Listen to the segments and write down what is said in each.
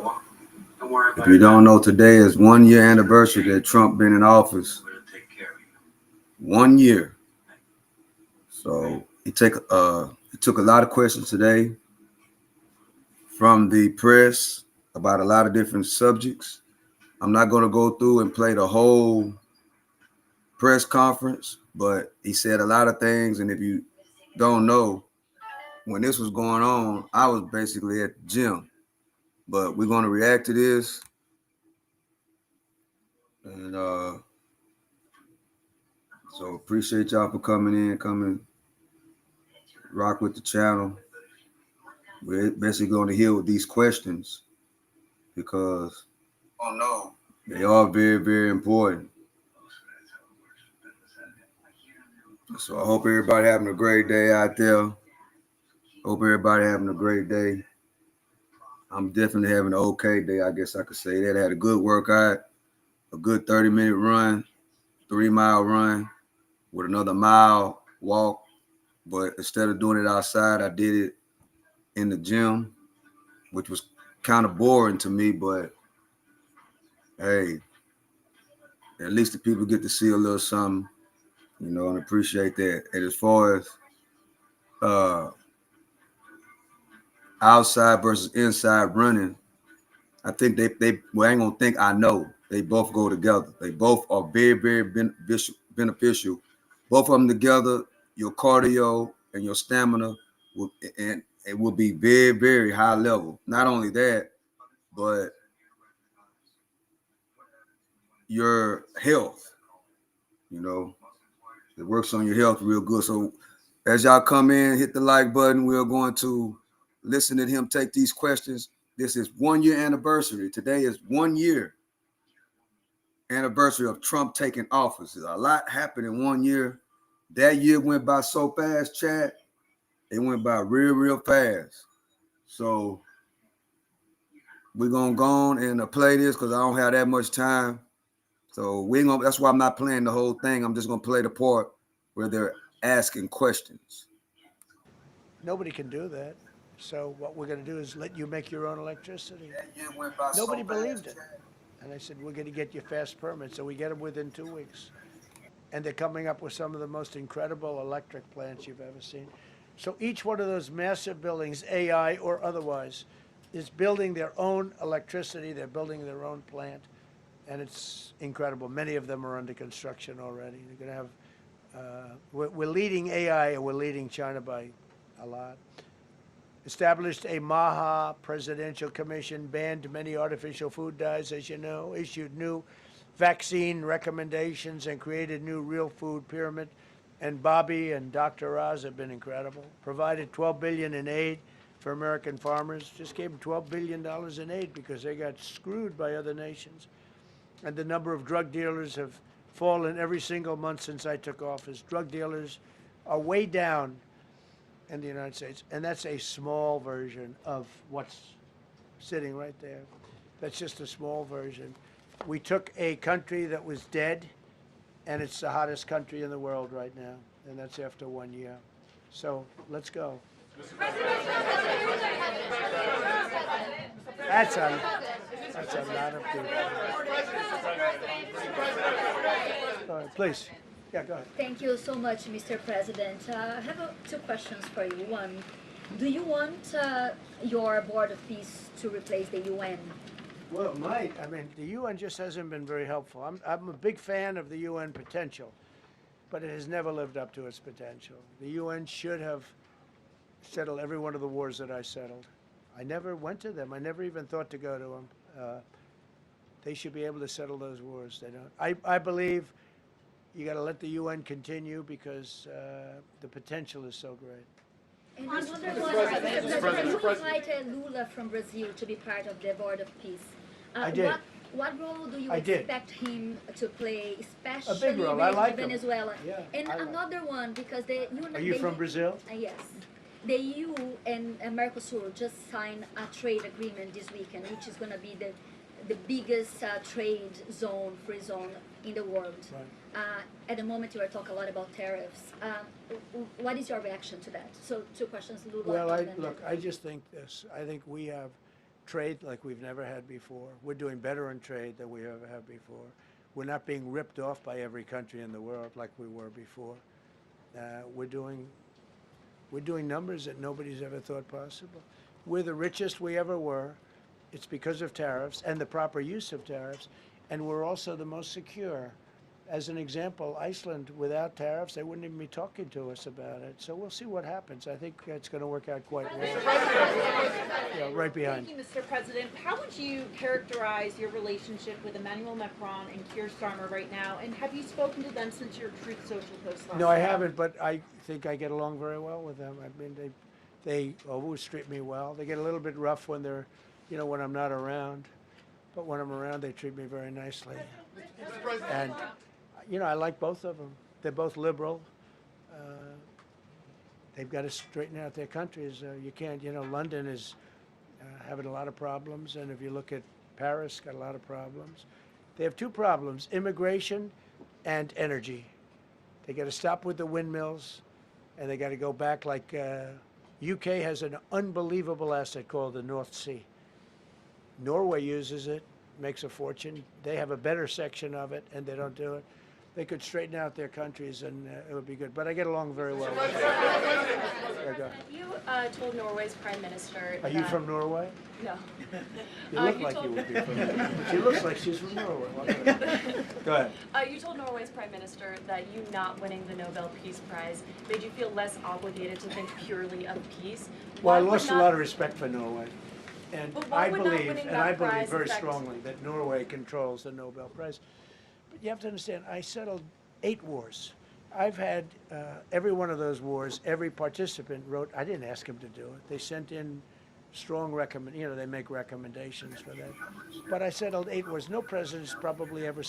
look, if you don't know, today is 1 year anniversary that Trump been in office. 1 year. So it took a lot of questions today from the press about a lot of different subjects. I'm not going to go through and play the whole press conference, but he said a lot of things. And if you don't know, when this was going on, I was basically at the gym. But we're going to react to this. And so appreciate y'all for coming rock with the channel. We're basically going to heal with these questions because they are very, very important. So I hope everybody having a great day out there. Hope everybody having a great day. I'm definitely having an okay day, I guess I could say that. I had a good workout, a good 30-minute run, 3-mile run with another mile walk. But instead of doing it outside, I did it in the gym, which was kind of boring to me, but hey, at least the people get to see a little something, and appreciate that. And as far as outside versus inside running, I think they well, I ain't gonna think I know. They both go together. They both are very, very beneficial. Both of them together, your cardio and your stamina and it will be very, very high level. Not only that, but your health, it works on your health real good. So as y'all come in, hit the like button. We're going to listen to him take these questions. This is 1 year anniversary. Today is 1 year anniversary of Trump taking office. There's a lot happened in 1 year. That year went by so fast, Chad. It went by real, real fast. So we're gonna go on and play this because I don't have that much time. So that's why I'm not playing the whole thing. I'm just gonna play the part where they're asking questions. Nobody can do that. So what we're going to do is let you make your own electricity. Nobody believed it. And I said, we're going to get you fast permits. So we get them within 2 weeks. And they're coming up with some of the most incredible electric plants you've ever seen. So each one of those massive buildings, AI or otherwise, is building their own electricity. They're building their own plant. And it's incredible. Many of them are under construction already. They're going to have, we're leading AI and we're leading China by a lot. Established a MAHA presidential commission, banned many artificial food dyes, as you know, issued new vaccine recommendations, and created new real food pyramid. And Bobby and Dr. Oz have been incredible. Provided $12 billion in aid for American farmers. Just gave them $12 billion in aid because they got screwed by other nations. And the number of drug dealers have fallen every single month since I took office. Drug dealers are way down in the United States, and that's a small version of what's sitting right there. That's just a small version. We took a country that was dead, and it's the hottest country in the world right now, and that's after 1 year. So let's go. That's a lot of people. Go ahead, please. Yeah, go ahead. Thank you so much, Mr. President. I have two questions for you. One, do you want your Board of Peace to replace the UN? Well, it might. I mean, the UN just hasn't been very helpful. I'm a big fan of the UN potential, but it has never lived up to its potential. The UN should have settled every one of the wars that I settled. I never went to them. I never even thought to go to them. They should be able to settle those wars. They don't. I believe you got to let the UN continue because the potential is so great. And another one, you invited Lula from Brazil to be part of the Board of Peace. I did. What role do you I did. expect him to play, especially A big role. I like him. Venezuela? Yeah, and another one, because the Are you from Brazil? Yes. The EU and Mercosur just signed a trade agreement this weekend, which is going to be the biggest trade zone, free zone in the world. Right. At the moment, you are talking a lot about tariffs. What is your reaction to that? So, two questions, Lula. Well, look, I just think this. I think we have trade like we've never had before. We're doing better in trade than we ever have before. We're not being ripped off by every country in the world like we were before. We're doing numbers that nobody's ever thought possible. We're the richest we ever were. It's because of tariffs and the proper use of tariffs, and we're also the most secure. As an example, Iceland, without tariffs, they wouldn't even be talking to us about it. So we'll see what happens. I think it's going to work out quite well. Yeah, right behind. Thank you, Mr. President. How would you characterize your relationship with Emmanuel Macron and Keir Starmer right now? And have you spoken to them since your Truth Social post last No, I night? haven't, but I think I get along very well with them. I mean, they always treat me well. They get a little bit rough when they're, when I'm not around. But when I'm around, they treat me very nicely. And I like both of them. They're both liberal. They've got to straighten out their countries. You can't, London is having a lot of problems, and if you look at Paris, got a lot of problems. They have two problems: immigration and energy. They got to stop with the windmills, and they got to go back like UK has an unbelievable asset called the North Sea. Norway uses it, makes a fortune. They have a better section of it, and they don't do it. They could straighten out their countries, and it would be good. But I get along very well with them. You told Norway's prime minister. Are you from Norway? No. You look like you would be from Norway. She looks like she's from Norway. Go ahead. You told Norway's prime minister that you not winning the Nobel Peace Prize made you feel less obligated to think purely of peace. Well, I lost a lot of respect for Norway. And I would not believe, winning and that I believe prize very affect- strongly that Norway controls the Nobel Prize. But you have to understand, I settled 8 wars. I've had every one of those wars, every participant wrote, I didn't ask him to do it. They sent in strong they make recommendations for that. But I settled 8 wars. No president's probably ever.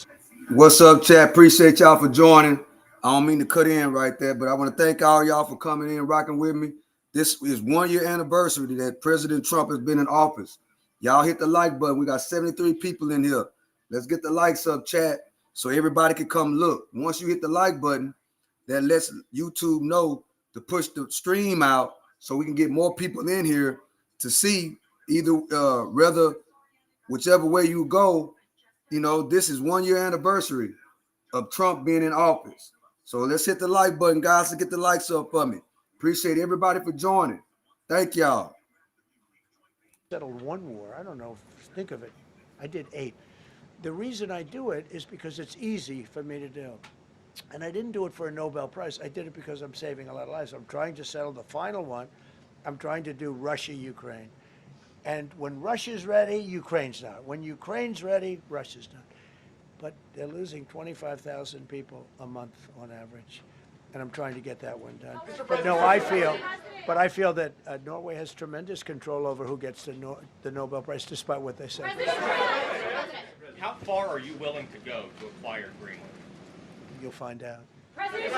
What's up, chat? Appreciate y'all for joining. I don't mean to cut in right there, but I want to thank all y'all for coming in, rocking with me. This is 1 year anniversary that President Trump has been in office. Y'all hit the like button. We got 73 people in here. Let's get the likes up, chat, so everybody can come look. Once you hit the like button, that lets YouTube know to push the stream out so we can get more people in here to see either rather whichever way you go. This is 1 year anniversary of Trump being in office. So let's hit the like button, guys, to get the likes up for me. Appreciate everybody for joining. Thank y'all. Settled 1 war. I don't know. Think of it. I did 8. The reason I do it is because it's easy for me to do. And I didn't do it for a Nobel Prize. I did it because I'm saving a lot of lives. I'm trying to settle the final one. I'm trying to do Russia, Ukraine. And when Russia's ready, Ukraine's not. When Ukraine's ready, Russia's not. But they're losing 25,000 people a month on average. And I'm trying to get that one done. But no, I feel that Norway has tremendous control over who gets the Nobel Prize, despite what they say. How far are you willing to go to acquire Greenland? You'll find out. Mr.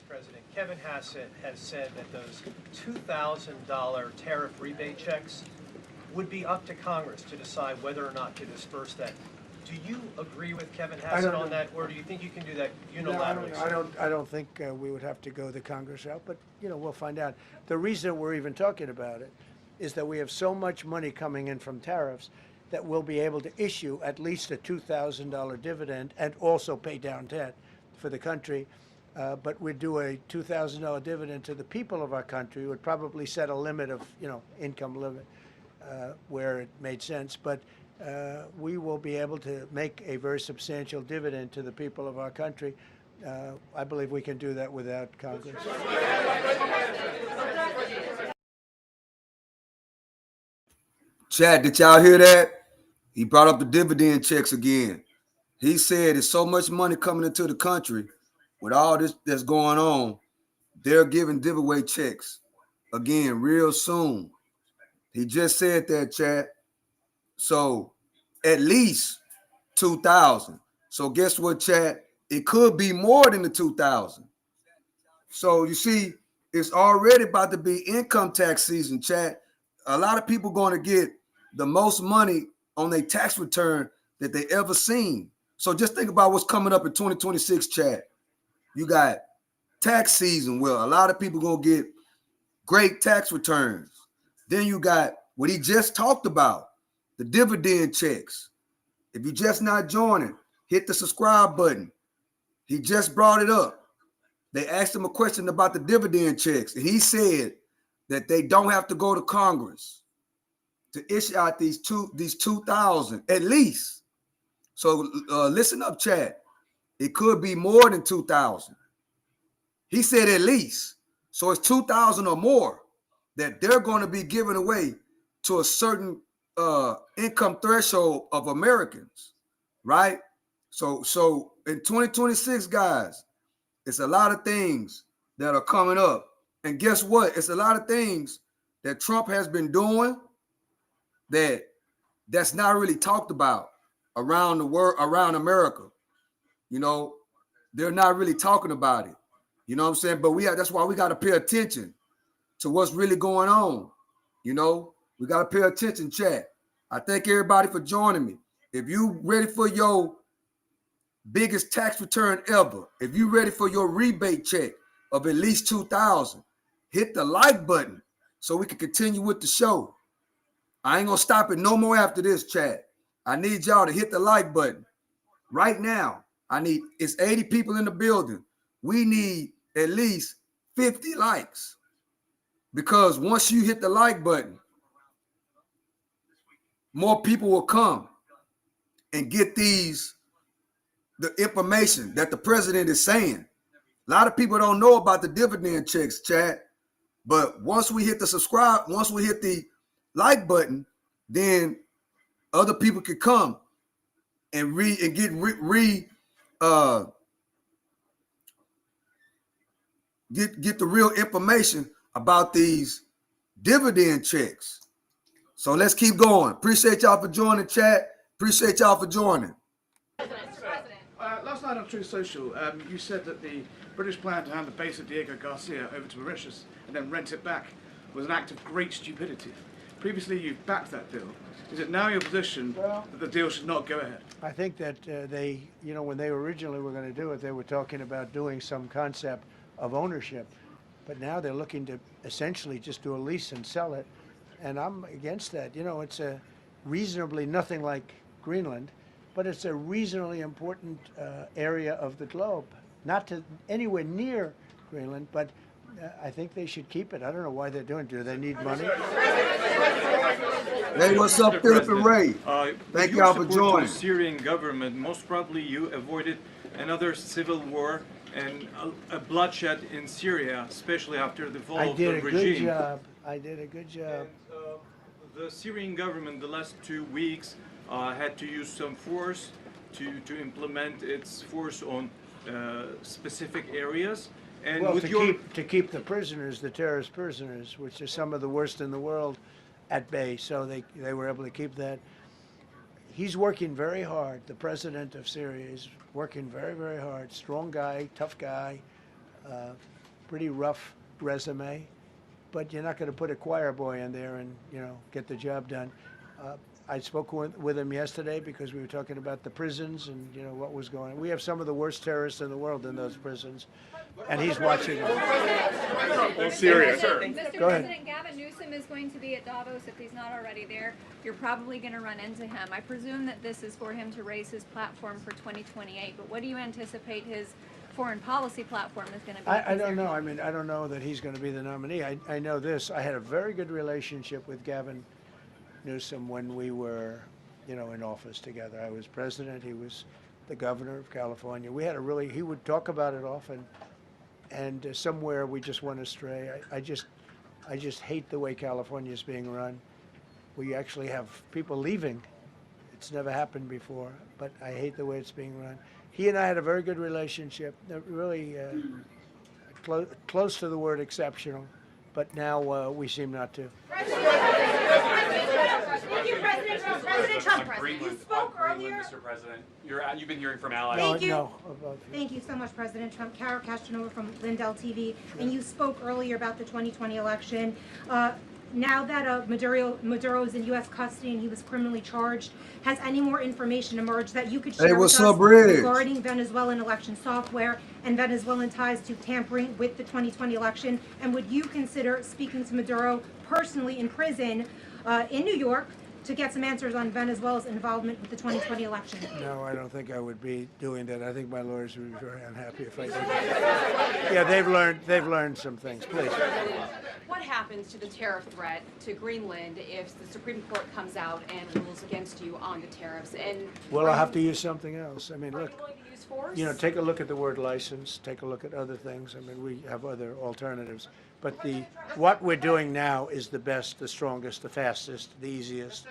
President, Kevin Hassett has said that those $2,000 tariff rebate checks would be up to Congress to decide whether or not to disperse that. Do you agree with Kevin Hassett on that, or do you think you can do that unilaterally? No, I don't think we would have to go the Congress route, but we'll find out. The reason we're even talking about it is that we have so much money coming in from tariffs that we'll be able to issue at least a $2,000 dividend and also pay down debt for the country. But we'd do a $2,000 dividend to the people of our country. Would probably set a limit of, income limit where it made sense. But we will be able to make a very substantial dividend to the people of our country. I believe we can do that without Congress. Chat, did y'all hear that? He brought up the dividend checks again. He said there's so much money coming into the country with all this that's going on. They're giving giveaway checks again real soon. He just said that, chat. So at least 2,000. So guess what, chat? It could be more than the 2,000. So you see, it's already about to be income tax season, chat. A lot of people going to get the most money on their tax return that they ever seen. So just think about what's coming up in 2026, chat. You got tax season where a lot of people going to get great tax returns. Then you got what he just talked about, the dividend checks. If you're just not joining, hit the subscribe button. He just brought it up. They asked him a question about the dividend checks, and he said that they don't have to go to Congress to issue out these 2,000 at least. So listen up, Chad. It could be more than 2,000. He said at least. So it's 2,000 or more that they're going to be giving away to a certain income threshold of Americans, right? So in 2026, guys, it's a lot of things that are coming up. And guess what? It's a lot of things that Trump has been doing that's not really talked about around the world, around America. You know, they're not really talking about it. You know what I'm saying? But that's why we got to pay attention to what's really going on. You know, we got to pay attention, chat. I thank everybody for joining me. If you ready for your biggest tax return ever, if you ready for your rebate check of at least 2,000, hit the like button so we can continue with the show. I ain't gonna stop it no more after this, chat. I need y'all to hit the like button right now. It's 80 people in the building. We need at least 50 likes, because once you hit the like button, more people will come and get the information that the president is saying. A lot of people don't know about the dividend checks, Chad. But once we hit the like button, then other people can come and get the real information about these dividend checks. So let's keep going. Appreciate y'all for joining, chat. Appreciate y'all for joining. Last night on Truth Social, you said that the British plan to hand the base of Diego Garcia over to Mauritius and then rent it back was an act of great stupidity. Previously, you've backed that deal. Is it now your position that the deal should not go ahead? I think that when they originally were going to do it, they were talking about doing some concept of ownership. But now they're looking to essentially just do a lease and sell it. And I'm against that. You know, it's a reasonably nothing like Greenland, but it's a reasonably important area of the globe. Not to anywhere near Greenland, but I think they should keep it. I don't know why they're doing it. Do they need money? Hey, what's up, Philip and Ray? Thank y'all for joining. The Syrian government, most probably you avoided another civil war and a bloodshed in Syria, especially after the fall of the regime. I did a good job. The Syrian government, the last 2 weeks, had to use some force to implement its force on specific areas. And well, to keep the prisoners, the terrorist prisoners, which are some of the worst in the world, at bay. So they were able to keep that. He's working very hard. The president of Syria is working very, very hard. Strong guy, tough guy, pretty rough resume. But you're not going to put a choir boy in there and, get the job done. I spoke with him yesterday because we were talking about the prisons and, what was going on. We have some of the worst terrorists in the world in those prisons, and he's watching them. Well, Syria, sir. Mr. Go ahead. President, Gavin Newsom is going to be at Davos if he's not already there. You're probably going to run into him. I presume that this is for him to raise his platform for 2028, but what do you anticipate his foreign policy platform is going to be? I don't know. I mean, I don't know that he's going to be the nominee. I know this. I had a very good relationship with Gavin Newsom when we were, in office together. I was president. He was the governor of California. We had he would talk about it often, and somewhere we just went astray. I just hate the way California is being run. We actually have people leaving. It's never happened before, but I hate the way it's being run. He and I had a very good relationship, really close to the word exceptional, but now we seem not to. Thank you, President Trump. President Trump, you spoke earlier. Mr. President, you've been hearing from allies. Thank you. No, Thank you so much, President Trump. Kara Castronovo from Lindell TV. And you spoke earlier about the 2020 election. Now that Maduro is in U.S. custody and he was criminally charged, has any more information emerged that you could Hey, share with what's us up, Reg? regarding Venezuelan election software and Venezuelan ties to tampering with the 2020 election? And would you consider speaking to Maduro personally in prison in New York to get some answers on Venezuela's involvement with the 2020 election? No, I don't think I would be doing that. I think my lawyers would be very unhappy if I did that. Yeah, they've learned some things. Please. What happens to the tariff threat to Greenland if the Supreme Court comes out and rules against you on the tariffs? And Well, I'll have to use something else. I mean, are look, you willing to use force? you know, take a look at the word license, take a look at other things. I mean, we have other alternatives. But what we're doing now is the best, the strongest, the fastest, the easiest,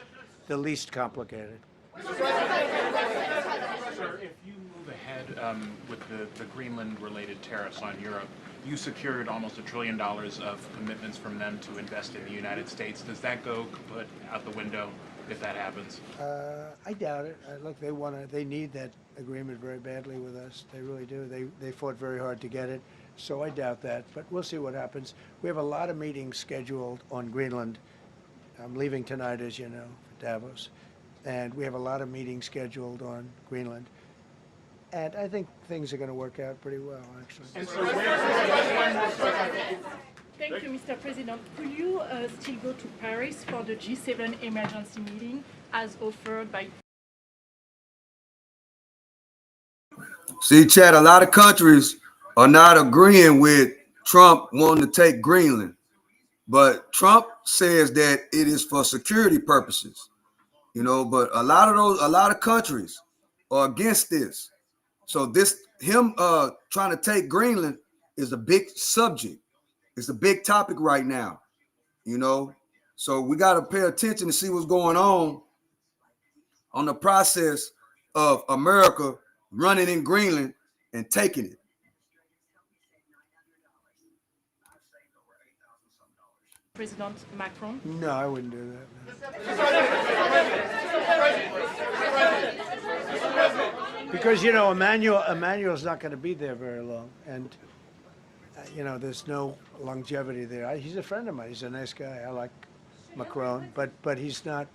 the least complicated. Sir, if you move ahead with the Greenland-related tariffs on Europe, you secured almost $1 trillion of commitments from them to invest in the United States. Does that go kaput out the window if that happens? I doubt it. Look, they need that agreement very badly with us. They really do. They fought very hard to get it. So I doubt that. But we'll see what happens. We have a lot of meetings scheduled on Greenland. I'm leaving tonight, as you know, for Davos. And we have a lot of meetings scheduled on Greenland. And I think things are going to work out pretty well, actually. Thank you, Mr. President. Could you still go to Paris for the G7 emergency meeting as offered by... See, Chad, a lot of countries are not agreeing with Trump wanting to take Greenland. But Trump says that it is for security purposes, you know, but a lot of countries are against this. So him trying to take Greenland is a big subject. It's a big topic right now, you know. So we got to pay attention to see what's going on the process of America running in Greenland and taking it. President Macron? No, I wouldn't do that. No. Because, you know, Emmanuel's not going to be there very long. And, you know, there's no longevity there. He's a friend of mine. He's a nice guy. I like Macron. But he's not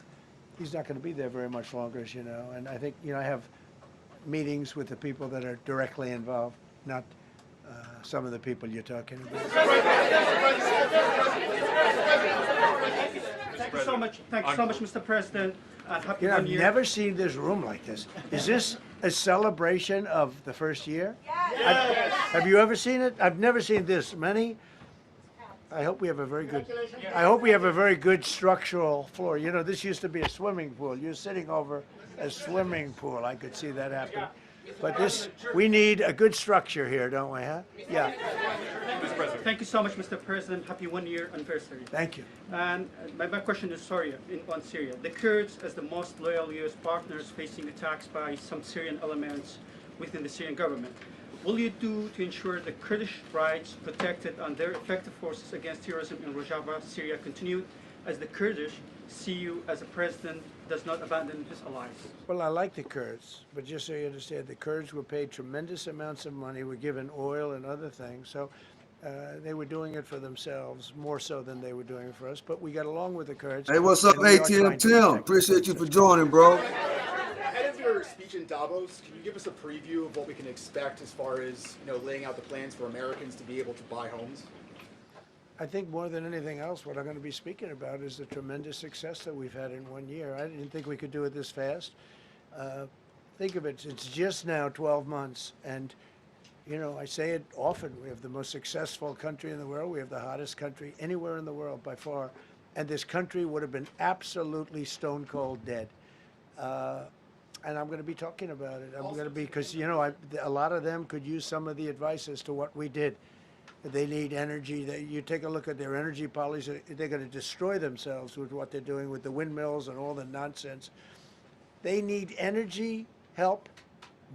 going to be there very much longer, as you know. And I think, you know, I have meetings with the people that are directly involved, not some of the people you're talking about. Thank you so much. Thank you so much, Mr. President. Happy You know, New I've Year. never seen this room like this. Is this a celebration of the first year? Yes. Have you ever seen it? I've never seen this many. I hope we have a very good structural floor. You know, this used to be a swimming pool. You're sitting over a swimming pool. I could see that happen. But we need a good structure here, don't we, huh? Yeah. Thank you so much, Mr. President. Happy 1 year anniversary. Thank you. And my question is on Syria. The Kurds, as the most loyal U.S. partners, facing attacks by some Syrian elements within the Syrian government. Will you do to ensure the Kurdish rights protected and their effective forces against terrorism in Rojava, Syria continue, as the Kurdish see you as a president does not abandon his allies? Well, I like the Kurds, but just so you understand, the Kurds were paid tremendous amounts of money, were given oil and other things, so they were doing it for themselves, more so than they were doing it for us, but we got along with the Kurds. Hey, what's up, ATM Tim? Appreciate you for joining, bro. Ahead of your speech in Davos, can you give us a preview of what we can expect as far as, you know, laying out the plans for Americans to be able to buy homes? I think more than anything else, what I'm going to be speaking about is the tremendous success that we've had in 1 year. I didn't think we could do it this fast. Think of it, it's just now 12 months. And, you know, I say it often, we have the most successful country in the world. We have the hottest country anywhere in the world by far. And this country would have been absolutely stone cold dead. And I'm going to be talking about it. I'm going to be, because, you know, a lot of them could use some of the advice as to what we did. They need energy. You take a look at their energy policy, they're going to destroy themselves with what they're doing with the windmills and all the nonsense. They need energy help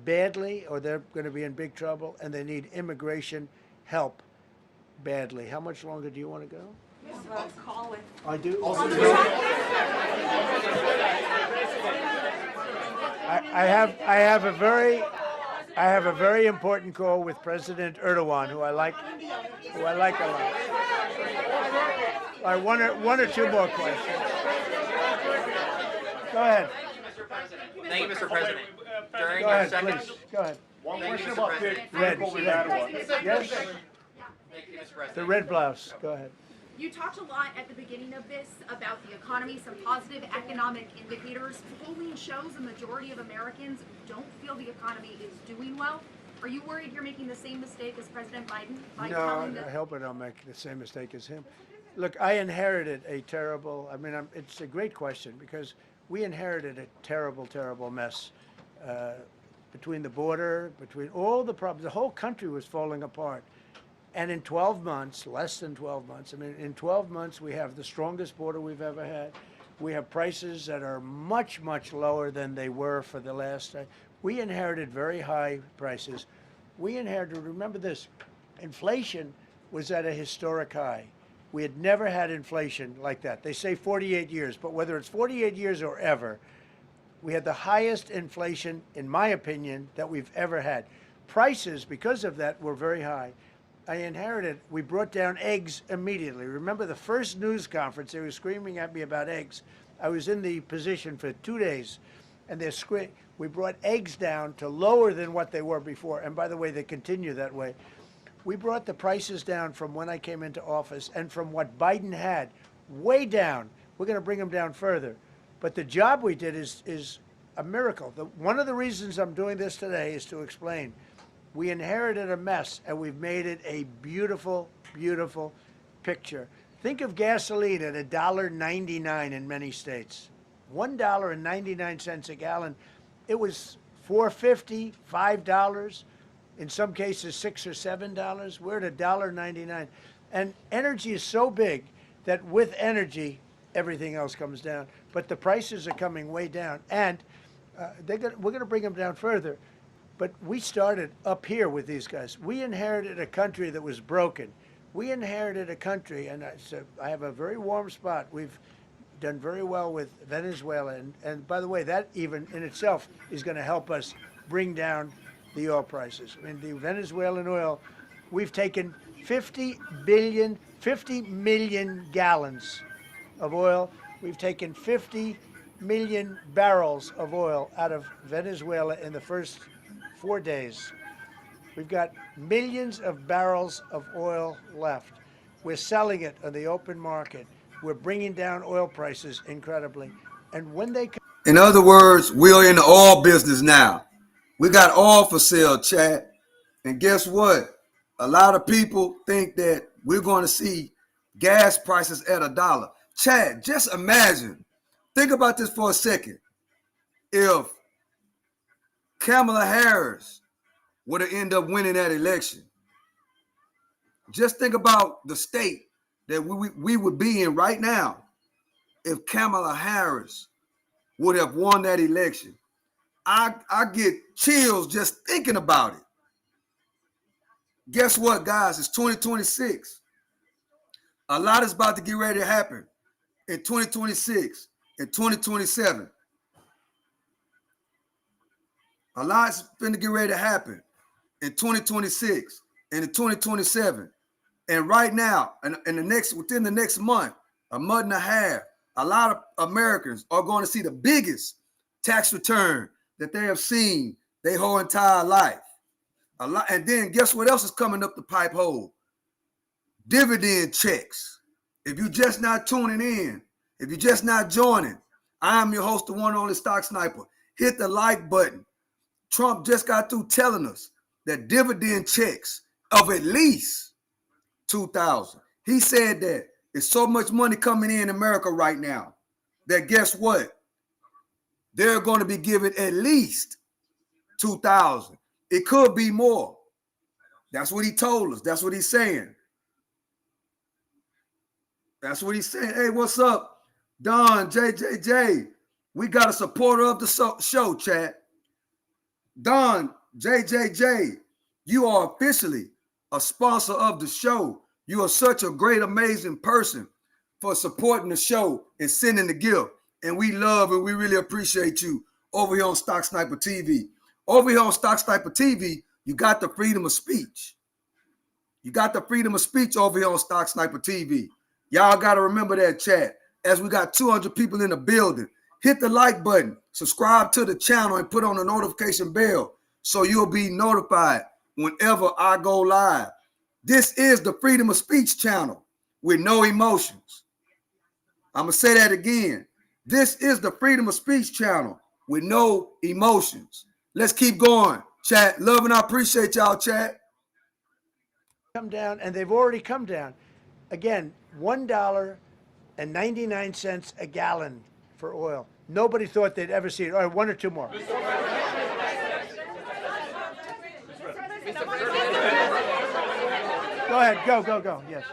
badly, or they're going to be in big trouble, and they need immigration help badly. How much longer do you want to go? Call with. I do. I have a very important call with President Erdogan, who I like a lot. All right, one or two more questions. Go ahead. Thank you, Mr. President. During Go your ahead, second, please. Go ahead. One Thank you, question Mr. about President. Red. Yes. Thank you, Mr. President. The red blouse. Go ahead. You talked a lot at the beginning of this about the economy, some positive economic indicators. Polling shows a majority of Americans don't feel the economy is doing well. Are you worried you're making the same mistake as President Biden by No, telling I hope I don't make the same mistake as him. Look, I inherited a terrible, it's a great question because we inherited a terrible, terrible mess between the border, between all the problems. The whole country was falling apart. And in 12 months, less than 12 months, in 12 months, we have the strongest border we've ever had. We have prices that are much, much lower than they were for the last. We inherited very high prices. We inherited, remember this, inflation was at a historic high. We had never had inflation like that. They say 48 years, but whether it's 48 years or ever, we had the highest inflation, in my opinion, that we've ever had. Prices, because of that, were very high. I inherited, we brought down eggs immediately. Remember the first news conference, they were screaming at me about eggs. I was in the position for 2 days, and we brought eggs down to lower than what they were before. And by the way, they continue that way. We brought the prices down from when I came into office and from what Biden had, way down. We're going to bring them down further. But the job we did is a miracle. One of the reasons I'm doing this today is to explain. We inherited a mess, and we've made it a beautiful, beautiful picture. Think of gasoline at $1.99 in many states. $1.99 a gallon. It was $4.50, $5, in some cases $6 or $7. We're at $1.99. And energy is so big that with energy, everything else comes down. But the prices are coming way down, and we're going to bring them down further. But we started up here with these guys. We inherited a country that was broken. We inherited a country, and I have a very warm spot. We've done very well with Venezuela. And by the way, that even in itself is going to help us bring down the oil prices. The Venezuelan oil, we've taken 50 million gallons of oil. We've taken 50 million barrels of oil out of Venezuela in the first 4 days. We've got millions of barrels of oil left. We're selling it on the open market. We're bringing down oil prices incredibly. And when they come— In other words, we're in the oil business now. We got oil for sale, Chad. And guess what? A lot of people think that we're going to see gas prices at $1. Chad, just imagine. Think about this for a second. If Kamala Harris would have ended up winning that election, just think about the state that we would be in right now if Kamala Harris would have won that election. I get chills just thinking about it. Guess what, guys? It's 2026. A lot is about to get ready to happen in 2026 and 2027. A lot's going to get ready to happen in 2026 and in 2027. And right now, within the next month, a month and a half, a lot of Americans are going to see the biggest tax return that they have seen their whole entire life. And then guess what else is coming up the pipe hole? Dividend checks. If you're just not tuning in, if you're just not joining, I am your host, the one and only Stock Sniper. Hit the like button. Trump just got through telling us that dividend checks of at least $2,000. He said that there's so much money coming in America right now that guess what? They're going to be given at least $2,000. It could be more. That's what he told us. That's what he's saying. That's what he's saying. Hey, what's up, Don, JJJ? We got a supporter of the show, chat. Don, JJJ, you are officially a sponsor of the show. You are such a great, amazing person for supporting the show and sending the gift. And we love and we really appreciate you over here on Stock Sniper TV. Over here on Stock Sniper TV, you got the freedom of speech. You got the freedom of speech over here on Stock Sniper TV. Y'all got to remember that, chat. As we got 200 people in the building, hit the like button, subscribe to the channel, and put on the notification bell so you'll be notified whenever I go live. This is the Freedom of Speech channel with no emotions. I'm going to say that again. This is the Freedom of Speech channel with no emotions. Let's keep going, chat. Love and I appreciate y'all, chat. Come down, and they've already come down. Again, $1.99 a gallon for oil. Nobody thought they'd ever see it. All right, one or two more. Go ahead, go. Yes.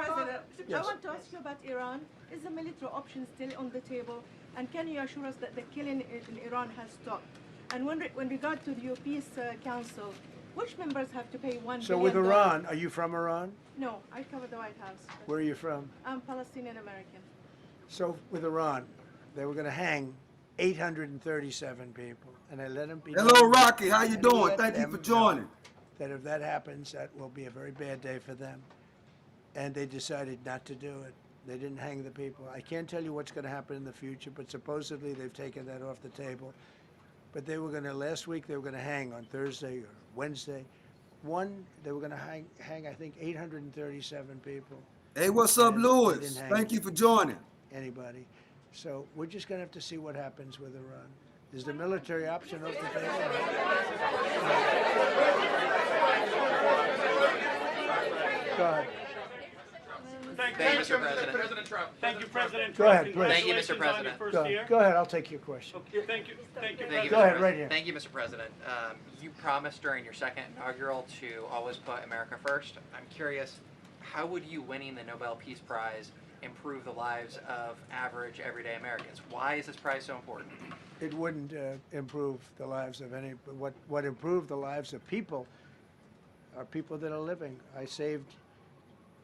President, Yes. I want to ask you about Iran. Is the military option still on the table? And can you assure us that the killing in Iran has stopped? And when regard to the Peace Council, which members have to pay $1 So billion? with Iran, are you from Iran? No, I cover the White House. Where are you from? I'm Palestinian American. So with Iran, they were going to hang 837 people, and they let them be. Hello, Rocky. How you doing? Thank you for joining. That if that happens, that will be a very bad day for them. And they decided not to do it. They didn't hang the people. I can't tell you what's going to happen in the future, but supposedly they've taken that off the table. But they were going to, last week, they were going to hang on Thursday or Wednesday. They were going to hang, I think, 837 people. Hey, what's up, And Louis? they didn't hang Thank you for joining. anybody. So we're just going to have to see what happens with Iran. Is the military option off the table? Go ahead. Thank you, Mr. President. President Trump. Thank you, President Go Trump. ahead, please. Thank you, Mr. President. Go ahead, I'll take your question. Okay, thank you. Thank you, Thank you, Go Mr. ahead, President. right here. Thank you, Mr. President. You promised during your second inaugural to always put America first. I'm curious, how would you winning the Nobel Peace Prize improve the lives of average, everyday Americans? Why is this prize so important? It wouldn't improve the lives of any. What improved the lives of people are people that are living. I saved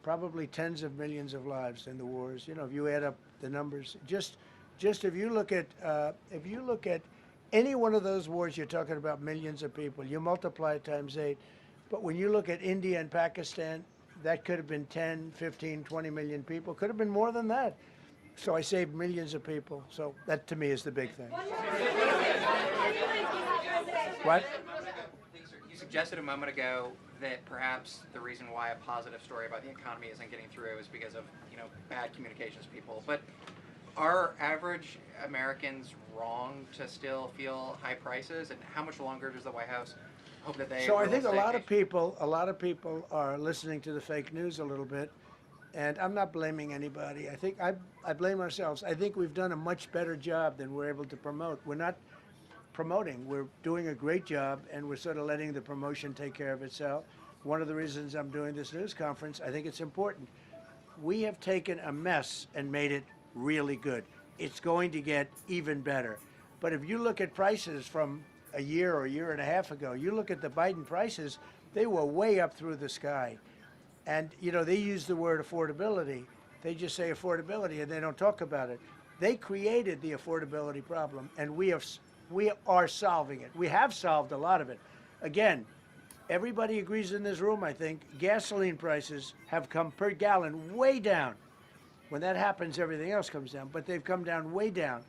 probably tens of millions of lives in the wars. You know, if you add up the numbers, just if you look at any one of those wars, you're talking about millions of people. You multiply it times 8. But when you look at India and Pakistan, that could have been 10, 15, 20 million people. Could have been more than that. So I saved millions of people. So that, to me, is the big thing. What? You suggested a moment ago that perhaps the reason why a positive story about the economy isn't getting through is because of, bad communications people. But are average Americans wrong to still feel high prices? And how much longer does the White House hope that they? So I think a lot of people are listening to the fake news a little bit, and I'm not blaming anybody. I think I blame ourselves. I think we've done a much better job than we're able to promote. We're not promoting. We're doing a great job, and we're sort of letting the promotion take care of itself. One of the reasons I'm doing this news conference, I think it's important. We have taken a mess and made it really good. It's going to get even better. But if you look at prices from a year or a year and a half ago, you look at the Biden prices, they were way up through the sky. And, they use the word affordability. They just say affordability, and they don't talk about it. They created the affordability problem, and we are solving it. We have solved a lot of it. Again, everybody agrees in this room, I think, gasoline prices have come per gallon way down. When that happens, everything else comes down, but they've come down way down.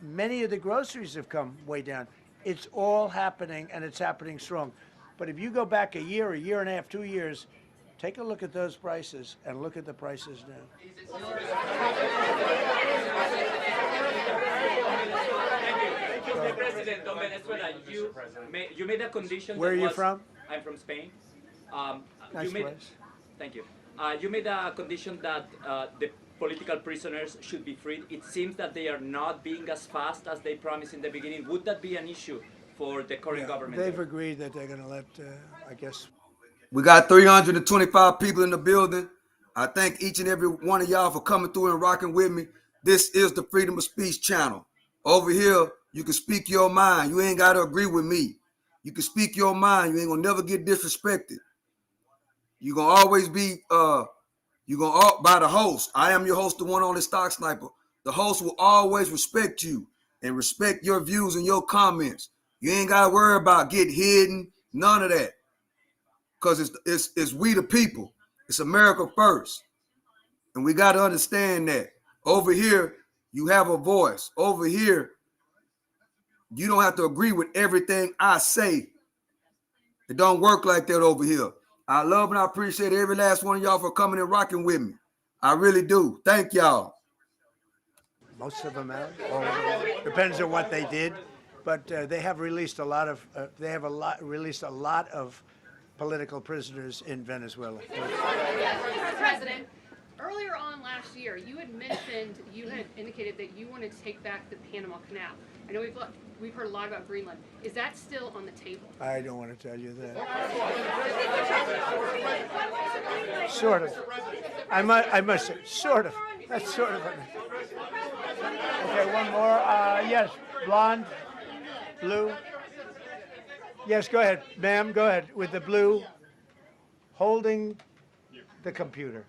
Many of the groceries have come way down. It's all happening, and it's happening strong. But if you go back a year and a half, 2 years, take a look at those prices and look at the prices now. Mr. President, on Venezuela, you made a condition. Where are you from? I'm from Spain. Nice place. Thank you. You made a condition that the political prisoners should be freed. It seems that they are not being as fast as they promised in the beginning. Would that be an issue for the current government? They've agreed that they're going to let, I guess. We got 325 people in the building. I thank each and every one of y'all for coming through and rocking with me. This is the Freedom of Speech channel. Over here, you can speak your mind. You ain't got to agree with me. You can speak your mind. You ain't going to never get disrespected. You're going to always be, you're going to, by the host. I am your host, the one on the Stock Sniper. The host will always respect you and respect your views and your comments. You ain't got to worry about getting hidden, none of that. Because it's we the people. It's America first. And we got to understand that. Over here, you have a voice. Over here, you don't have to agree with everything I say. It don't work like that over here. I love and I appreciate every last one of y'all for coming and rocking with me. I really do. Thank y'all. Most of them out. All of them. Depends on what they did, but they have released a lot of. Released a lot of political prisoners in Venezuela. Mr. President, earlier on last year, you had mentioned, you had indicated that you wanted to take back the Panama Canal. I know we've heard a lot about Greenland. Is that still on the table? I don't want to tell you that. Sort of. I must say, sort of. That's sort of. Okay, one more. Yes, blonde, blue. Yes, go ahead, ma'am. Go ahead with the blue, holding the computer.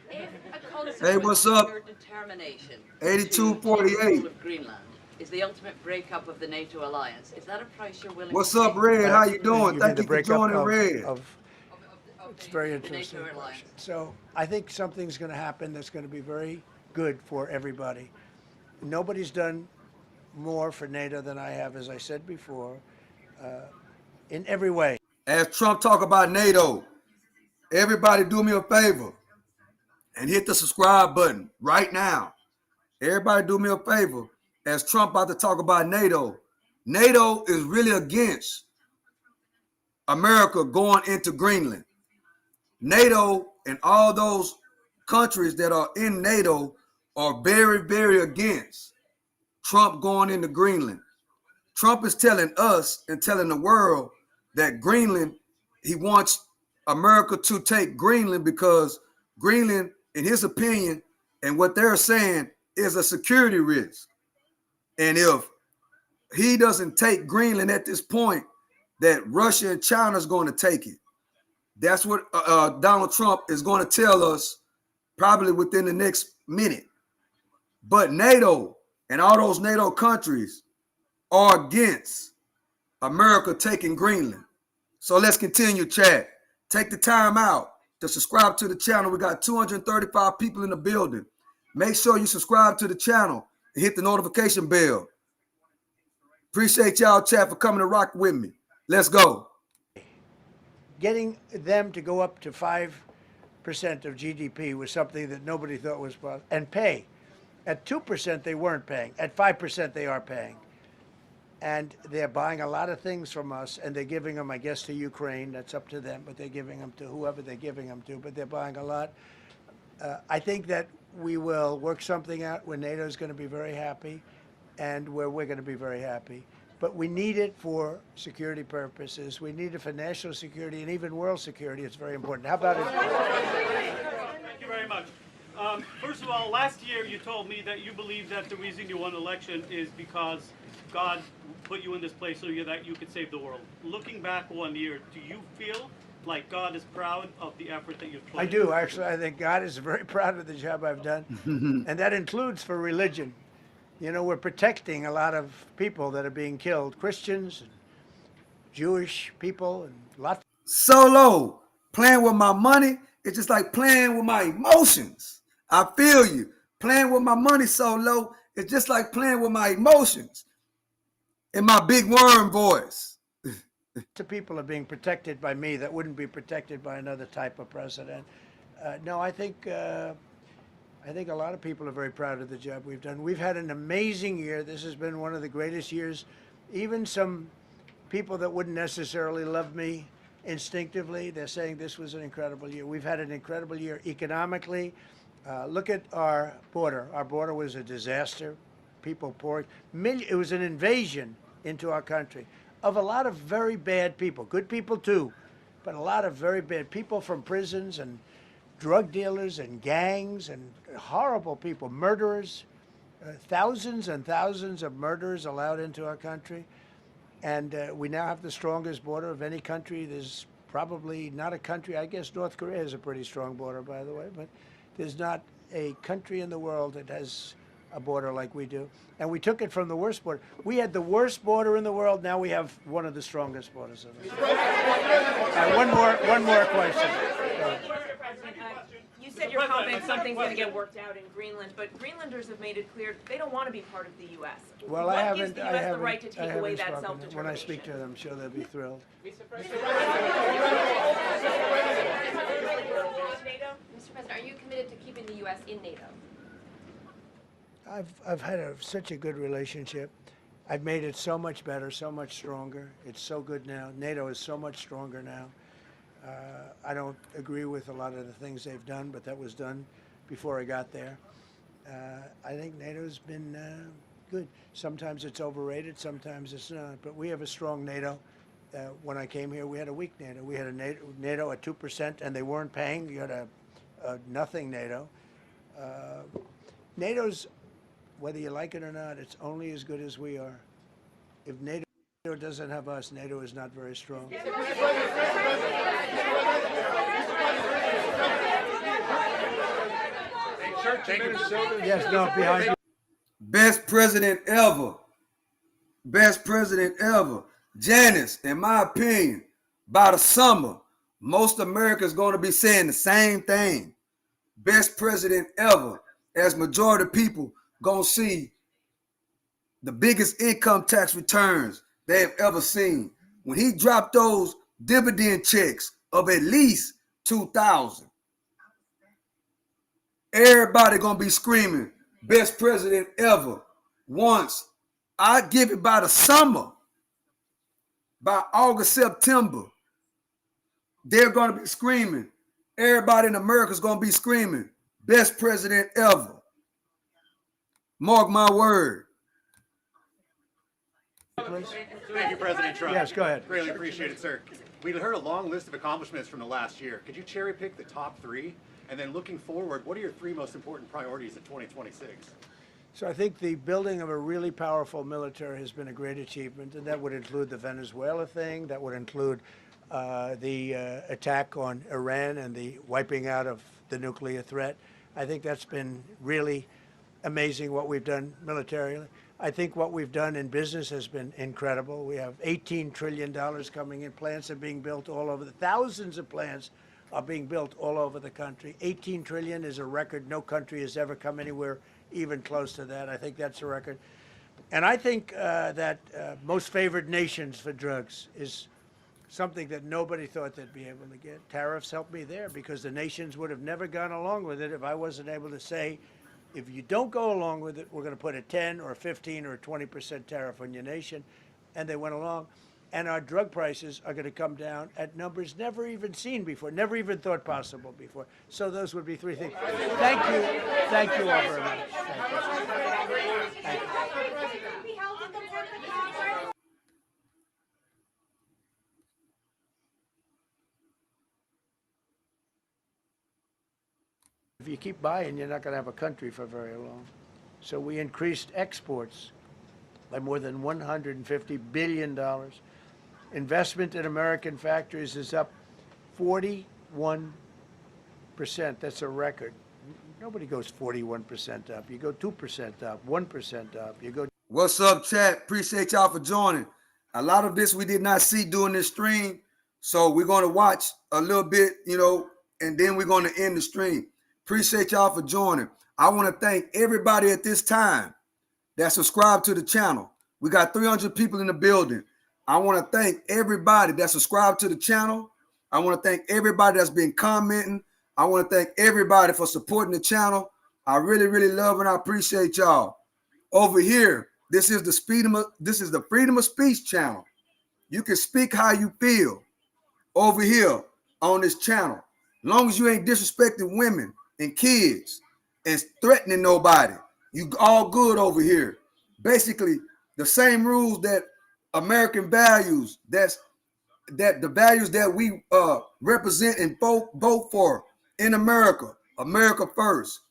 If a consequence Hey, what's up? of your determination 8248. to take hold of Greenland is the ultimate breakup of the NATO alliance, is that a price you're willing What's to up, pay? Red? How you doing? mean Thank the you for breakup joining, Red. It's very interesting. Question. So I think something's going to happen that's going to be very good for everybody. Nobody's done more for NATO than I have, as I said before, in every way. As Trump talk about NATO, everybody do me a favor and hit the subscribe button right now. Everybody do me a favor. As Trump about to talk about NATO, NATO is really against America going into Greenland. NATO and all those countries that are in NATO are very, very against Trump going into Greenland. Trump is telling us and telling the world that Greenland, he wants America to take Greenland because Greenland, in his opinion, and what they're saying is a security risk. And if he doesn't take Greenland at this point, that Russia and China is going to take it. That's what Donald Trump is going to tell us probably within the next minute. But NATO and all those NATO countries are against America taking Greenland. So let's continue chat. Take the time out to subscribe to the channel. We got 235 people in the building. Make sure you subscribe to the channel and hit the notification bell. Appreciate y'all, chat, for coming to rock with me. Let's go. Getting them to go up to 5% of GDP was something that nobody thought was possible. And pay. At 2%, they weren't paying. At 5%, they are paying. And they're buying a lot of things from us, and they're giving them, I guess, to Ukraine. That's up to them, but they're giving them to whoever they're giving them to, but they're buying a lot. I think that we will work something out where NATO is going to be very happy and where we're going to be very happy. But we need it for security purposes. We need it for national security and even world security. It's very important. How about it? Thank you very much. First of all, last year you told me that you believe that the reason you won an election is because God put you in this place so that you could save the world. Looking back 1 year, do you feel like God is proud of the effort that you've put in? I do, actually. I think God is very proud of the job I've done. And that includes for religion. You know, we're protecting a lot of people that are being killed, Christians, and Jewish people, and lots. Solo, playing with my money, it's just like playing with my emotions. I feel you. Playing with my money, Solo, it's just like playing with my emotions in my big worm voice. The people are being protected by me that wouldn't be protected by another type of president. No, I think a lot of people are very proud of the job we've done. We've had an amazing year. This has been one of the greatest years. Even some people that wouldn't necessarily love me instinctively, they're saying this was an incredible year. We've had an incredible year economically. Look at our border. Our border was a disaster. People poured. It was an invasion into our country of a lot of very bad people. Good people too, but a lot of very bad people from prisons and drug dealers and gangs and horrible people, murderers, thousands and thousands of murderers allowed into our country. And we now have the strongest border of any country. There's probably not a country, I guess North Korea has a pretty strong border, by the way, but there's not a country in the world that has a border like we do. And we took it from the worst border. We had the worst border in the world. Now we have one of the strongest borders in the world. One more question. You said you're President, hoping my second something's going to question- get worked out in Greenland, but Greenlanders have made it clear they don't want to be part of the U.S. Well, what I haven't. gives the I U.S. haven't. the right to I take away haven't that spoken. self-determination? When I speak to them, I'm sure they'll be thrilled. Mr. President, are you committed to keeping the U.S. in NATO? I've had such a good relationship. I've made it so much better, so much stronger. It's so good now. NATO is so much stronger now. I don't agree with a lot of the things they've done, but that was done before I got there. I think NATO's been good. Sometimes it's overrated, sometimes it's not. But we have a strong NATO. When I came here, we had a weak NATO. We had a NATO at 2%, and they weren't paying. You had a nothing NATO. NATO's, whether you like it or not, it's only as good as we are. If NATO doesn't have us, NATO is not very strong. Yes, no, behind you. Best president ever. Best president ever. Janice, in my opinion, by the summer, most Americans going to be saying the same thing. Best president ever. As majority of people going to see the biggest income tax returns they have ever seen. When he dropped those dividend checks of at least $2,000, everybody gonna be screaming, best president ever. Once I give it by the summer, by August, September, they're gonna be screaming. Everybody in America is gonna be screaming, best president ever. Mark my word. Thank you, President Trump. Yes, go ahead. Greatly appreciated, sir. We heard a long list of accomplishments from the last year. Could you cherry pick the top three? And then looking forward, what are your three most important priorities in 2026? So I think the building of a really powerful military has been a great achievement, and that would include the Venezuela thing. That would include the attack on Iran and the wiping out of the nuclear threat. I think that's been really amazing what we've done militarily. I think what we've done in business has been incredible. We have $18 trillion coming in. Plants are being built all over. Thousands of plants are being built all over the country. 18 trillion is a record. No country has ever come anywhere even close to that. I think that's a record. And I think that most favored nations for drugs is something that nobody thought they'd be able to get. Tariffs helped me there because the nations would have never gone along with it if I wasn't able to say, if you don't go along with it, we're going to put a 10 or 15 or 20% tariff on your nation. And they went along. And our drug prices are going to come down at numbers never even seen before, never even thought possible before. So those would be three things. Thank you. Thank you all very much. Thank you. If you keep buying, you're not going to have a country for very long. So we increased exports by more than $150 billion. Investment in American factories is up 41%. That's a record. Nobody goes 41% up. You go 2% up, 1% up. You go. What's up, chat? Appreciate y'all for joining. A lot of this we did not see during this stream, so we're going to watch a little bit, and then we're going to end the stream. Appreciate y'all for joining. I want to thank everybody at this time that subscribed to the channel. We got 300 people in the building. I want to thank everybody that subscribed to the channel. I want to thank everybody that's been commenting. I want to thank everybody for supporting the channel. I really, really love and I appreciate y'all. Over here, this is the Freedom of Speech channel. You can speak how you feel over here on this channel. Long as you ain't disrespecting women and kids and threatening nobody, you all good over here. Basically, the same rules that American values, that the values that we represent and vote for in America, America first,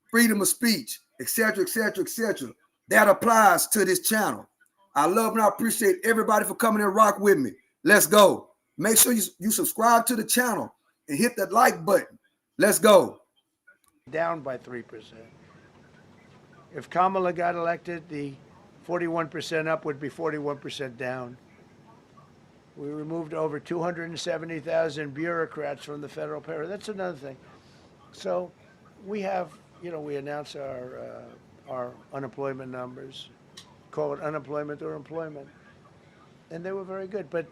freedom of speech, etc., etc., etc. That applies to this channel. I love and I appreciate everybody for coming and rock with me. Let's go. Make sure you subscribe to the channel and hit that like button. Let's go. Down by 3%. If Kamala got elected, the 41% up would be 41% down. We removed over 270,000 bureaucrats from the federal payroll. That's another thing. So we have, we announce our unemployment numbers, call it unemployment or employment, and they were very good. But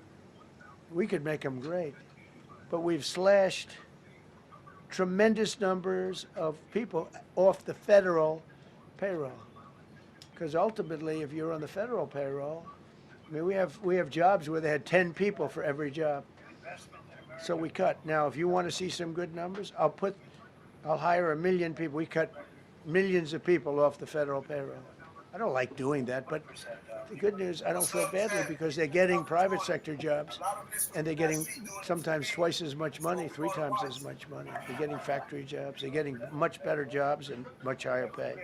we could make them great. But we've slashed tremendous numbers of people off the federal payroll. Because ultimately, if you're on the federal payroll, I mean, we have jobs where they had 10 people for every job. So we cut. Now, if you want to see some good numbers, I'll hire 1 million people. We cut millions of people off the federal payroll. I don't like doing that, but the good news, I don't feel badly because they're getting private sector jobs and they're getting sometimes twice as much money, 3 times as much money. They're getting factory jobs. They're getting much better jobs and much higher pay.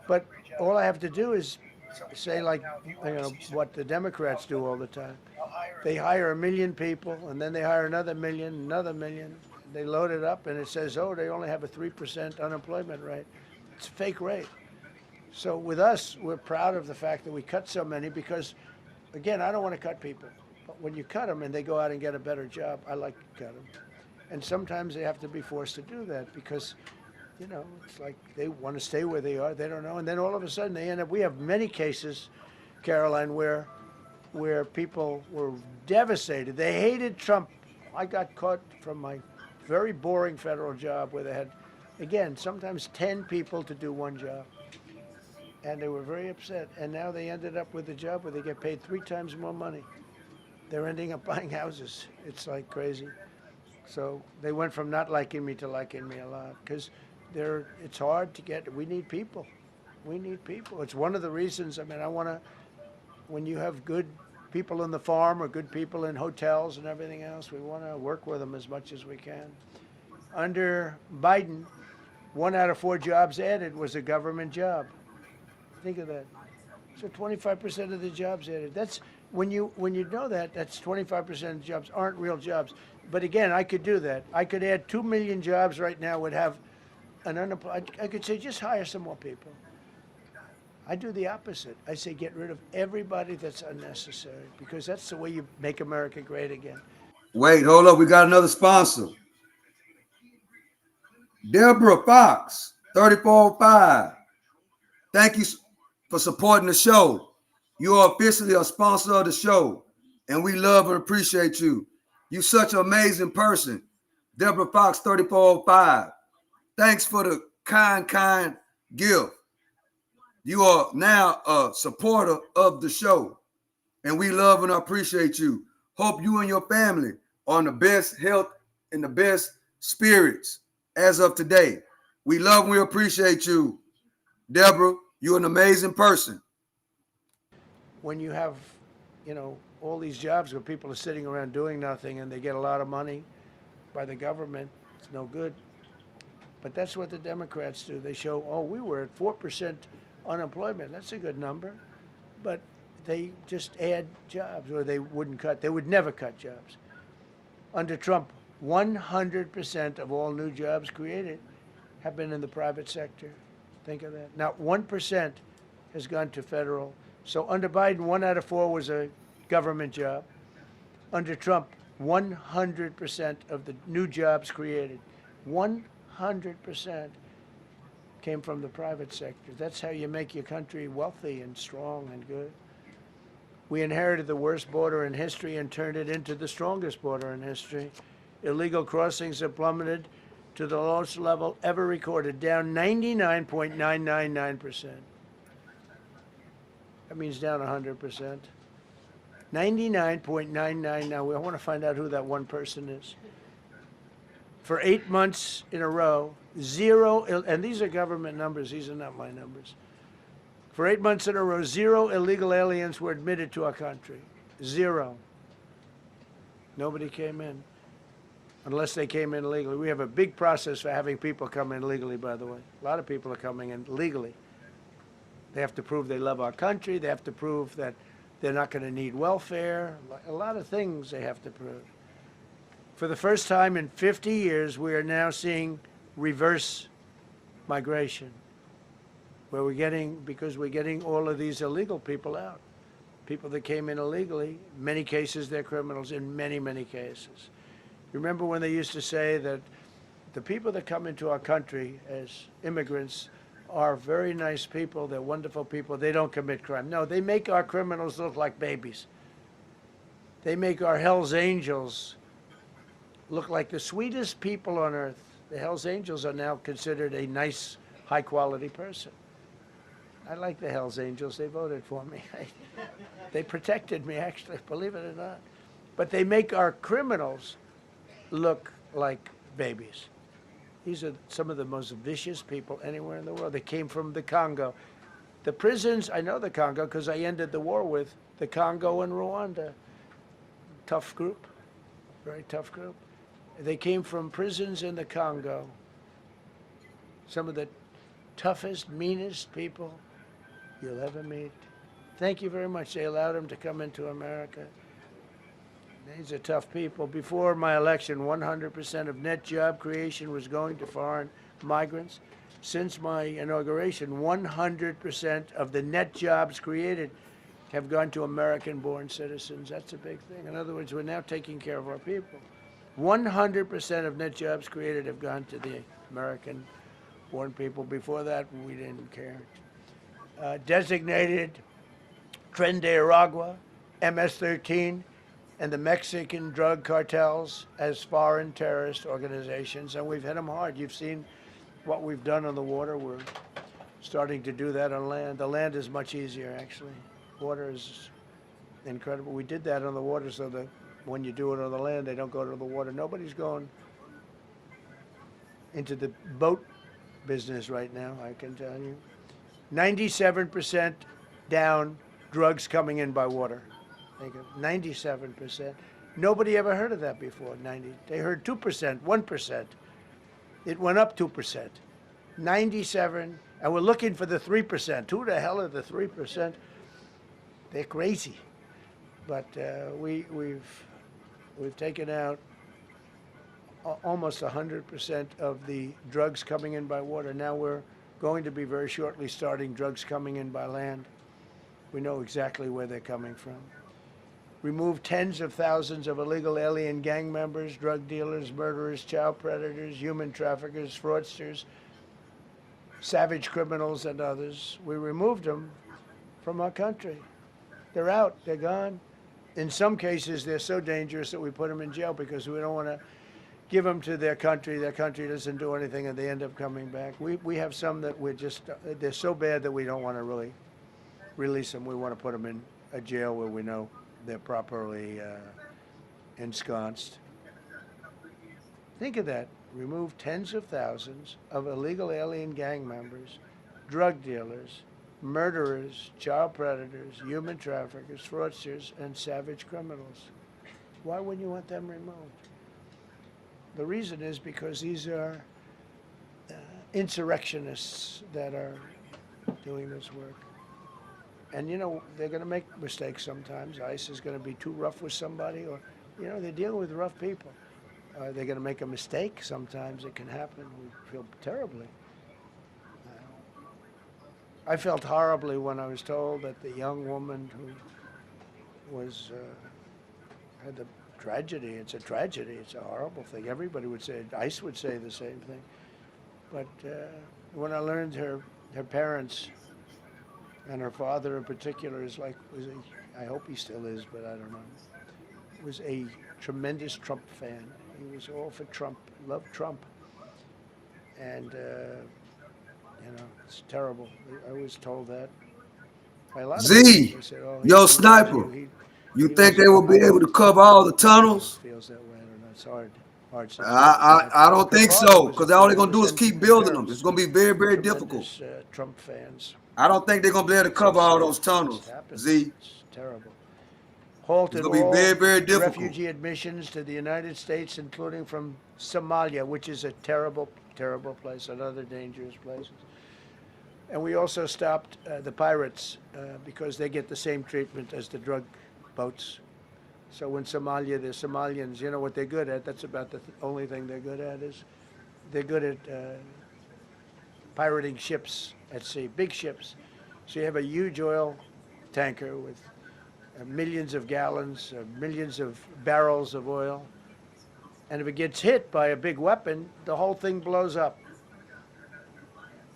But all I have to do is say, like, what the Democrats do all the time. They hire 1 million people and then they hire another million. They load it up and it says, oh, they only have a 3% unemployment rate. It's a fake rate. So with us, we're proud of the fact that we cut so many because, again, I don't want to cut people. But when you cut them and they go out and get a better job, I like to cut them. And sometimes they have to be forced to do that because, it's like they want to stay where they are. They don't know. And then all of a sudden they end up, we have many cases, Caroline, where people were devastated. They hated Trump. I got caught from my very boring federal job where they had, again, sometimes 10 people to do one job. And they were very upset. And now they ended up with a job where they get paid 3 times more money. They're ending up buying houses. It's like crazy. So they went from not liking me to liking me a lot because it's hard to get. We need people. We need people. It's one of the reasons. I mean, when you have good people in the farm or good people in hotels and everything else, we want to work with them as much as we can. Under Biden, 1 out of 4 jobs added was a government job. Think of that. So 25% of the jobs added. That's when you know that, that's 25% of the jobs aren't real jobs. But again, I could do that. I could add 2 million jobs right now, would have an unemployed. I could say just hire some more people. I do the opposite. I say get rid of everybody that's unnecessary because that's the way you make America great again. Wait, hold up. We got another sponsor. Deborah Fox, 3405. Thank you for supporting the show. You are officially a sponsor of the show, and we love and appreciate you. You're such an amazing person. Deborah Fox, 3405. Thanks for the kind gift. You are now a supporter of the show, and we love and appreciate you. Hope you and your family are in the best health and the best spirits as of today. We love and we appreciate you, Deborah. You're an amazing person. When you have, all these jobs where people are sitting around doing nothing and they get a lot of money by the government, it's no good. But that's what the Democrats do. They show, we were at 4% unemployment. That's a good number. But they just add jobs, or they wouldn't cut. They would never cut jobs. Under Trump, 100% of all new jobs created have been in the private sector. Think of that. Not 1% has gone to federal. So under Biden, 1 out of 4 was a government job. Under Trump, 100% of the new jobs created, 100% came from the private sector. That's how you make your country wealthy and strong and good. We inherited the worst border in history and turned it into the strongest border in history. Illegal crossings have plummeted to the lowest level ever recorded, down 99.999%. That means down 100%. 99.99. Now, I want to find out who that one person is. For 8 months in a row, 0, and these are government numbers, these are not my numbers. For 8 months in a row, 0 illegal aliens were admitted to our country. 0. Nobody came in, unless they came in legally. We have a big process for having people come in legally, by the way. A lot of people are coming in legally. They have to prove they love our country. They have to prove that they're not going to need welfare. A lot of things they have to prove. For the first time in 50 years, we are now seeing reverse migration, where because we're getting all of these illegal people out. People that came in illegally, many cases they're criminals in many, many cases. Remember when they used to say that the people that come into our country as immigrants are very nice people. They're wonderful people. They don't commit crime. No, they make our criminals look like babies. They make our Hell's Angels look like the sweetest people on earth. The Hell's Angels are now considered a nice, high-quality person. I like the Hell's Angels. They voted for me. They protected me, actually, believe it or not. But they make our criminals look like babies. These are some of the most vicious people anywhere in the world. They came from the Congo. The prisons, I know the Congo because I ended the war with the Congo and Rwanda. Tough group, very tough group. They came from prisons in the Congo. Some of the toughest, meanest people you'll ever meet. Thank you very much. They allowed them to come into America. These are tough people. Before my election, 100% of net job creation was going to foreign migrants. Since my inauguration, 100% of the net jobs created have gone to American-born citizens. That's a big thing. In other words, we're now taking care of our people. 100% of net jobs created have gone to the American-born people. Before that, we didn't care. Designated Tren de Aragua, MS-13, and the Mexican drug cartels as foreign terrorist organizations, and we've hit them hard. You've seen what we've done on the water. We're starting to do that on land. The land is much easier, actually. Water is incredible. We did that on the water so that when you do it on the land, they don't go to the water. Nobody's going into the boat business right now, I can tell you. 97% down drugs coming in by water. 97%. Nobody ever heard of that before. They heard 2%, 1%. It went up 2%. 97, and we're looking for the 3%. Who the hell are the 3%? They're crazy. But we've taken out almost 100% of the drugs coming in by water. Now we're going to be very shortly starting drugs coming in by land. We know exactly where they're coming from. Removed tens of thousands of illegal alien gang members, drug dealers, murderers, child predators, human traffickers, fraudsters, savage criminals, and others. We removed them from our country. They're out. They're gone. In some cases, they're so dangerous that we put them in jail because we don't want to give them to their country. Their country doesn't do anything, and they end up coming back. We have some that they're so bad that we don't want to really release them. We want to put them in a jail where we know they're properly ensconced. Think of that. Remove tens of thousands of illegal alien gang members, drug dealers, murderers, child predators, human traffickers, fraudsters, and savage criminals. Why wouldn't you want them removed? The reason is because these are insurrectionists that are doing this work. And, you know, they're going to make mistakes sometimes. ICE is going to be too rough with somebody, or, you know, they're dealing with rough people. They're going to make a mistake sometimes. It can happen. We feel terribly. I felt horribly when I was told that the young woman who was had the tragedy. It's a tragedy. It's a horrible thing. Everybody would say, ICE would say the same thing. But when I learned her parents and her father in particular I hope he still is, but I don't know, was a tremendous Trump fan. He was all for Trump, loved Trump. And, you know, it's terrible. I was told that by a lot of people. Z, They said, oh, yo, Sniper, you think they will be able to cover all the tunnels? Feels that way. I don't know. It's hard situation. I don't think so, because all they're going to do is keep building them. It's going to be very, very difficult. Trump fans. I don't think they're going to be able to cover all those tunnels, Z. It's terrible. Halted It's going to be very, very difficult. refugee admissions to the United States, including from Somalia, which is a terrible, terrible place, another dangerous place. And we also stopped the pirates because they get the same treatment as the drug boats. So in Somalia, the Somalians, you know what they're good at? That's about the only thing they're good at is they're good at pirating ships at sea, big ships. So you have a huge oil tanker with millions of gallons, millions of barrels of oil, And if it gets hit by a big weapon, the whole thing blows up.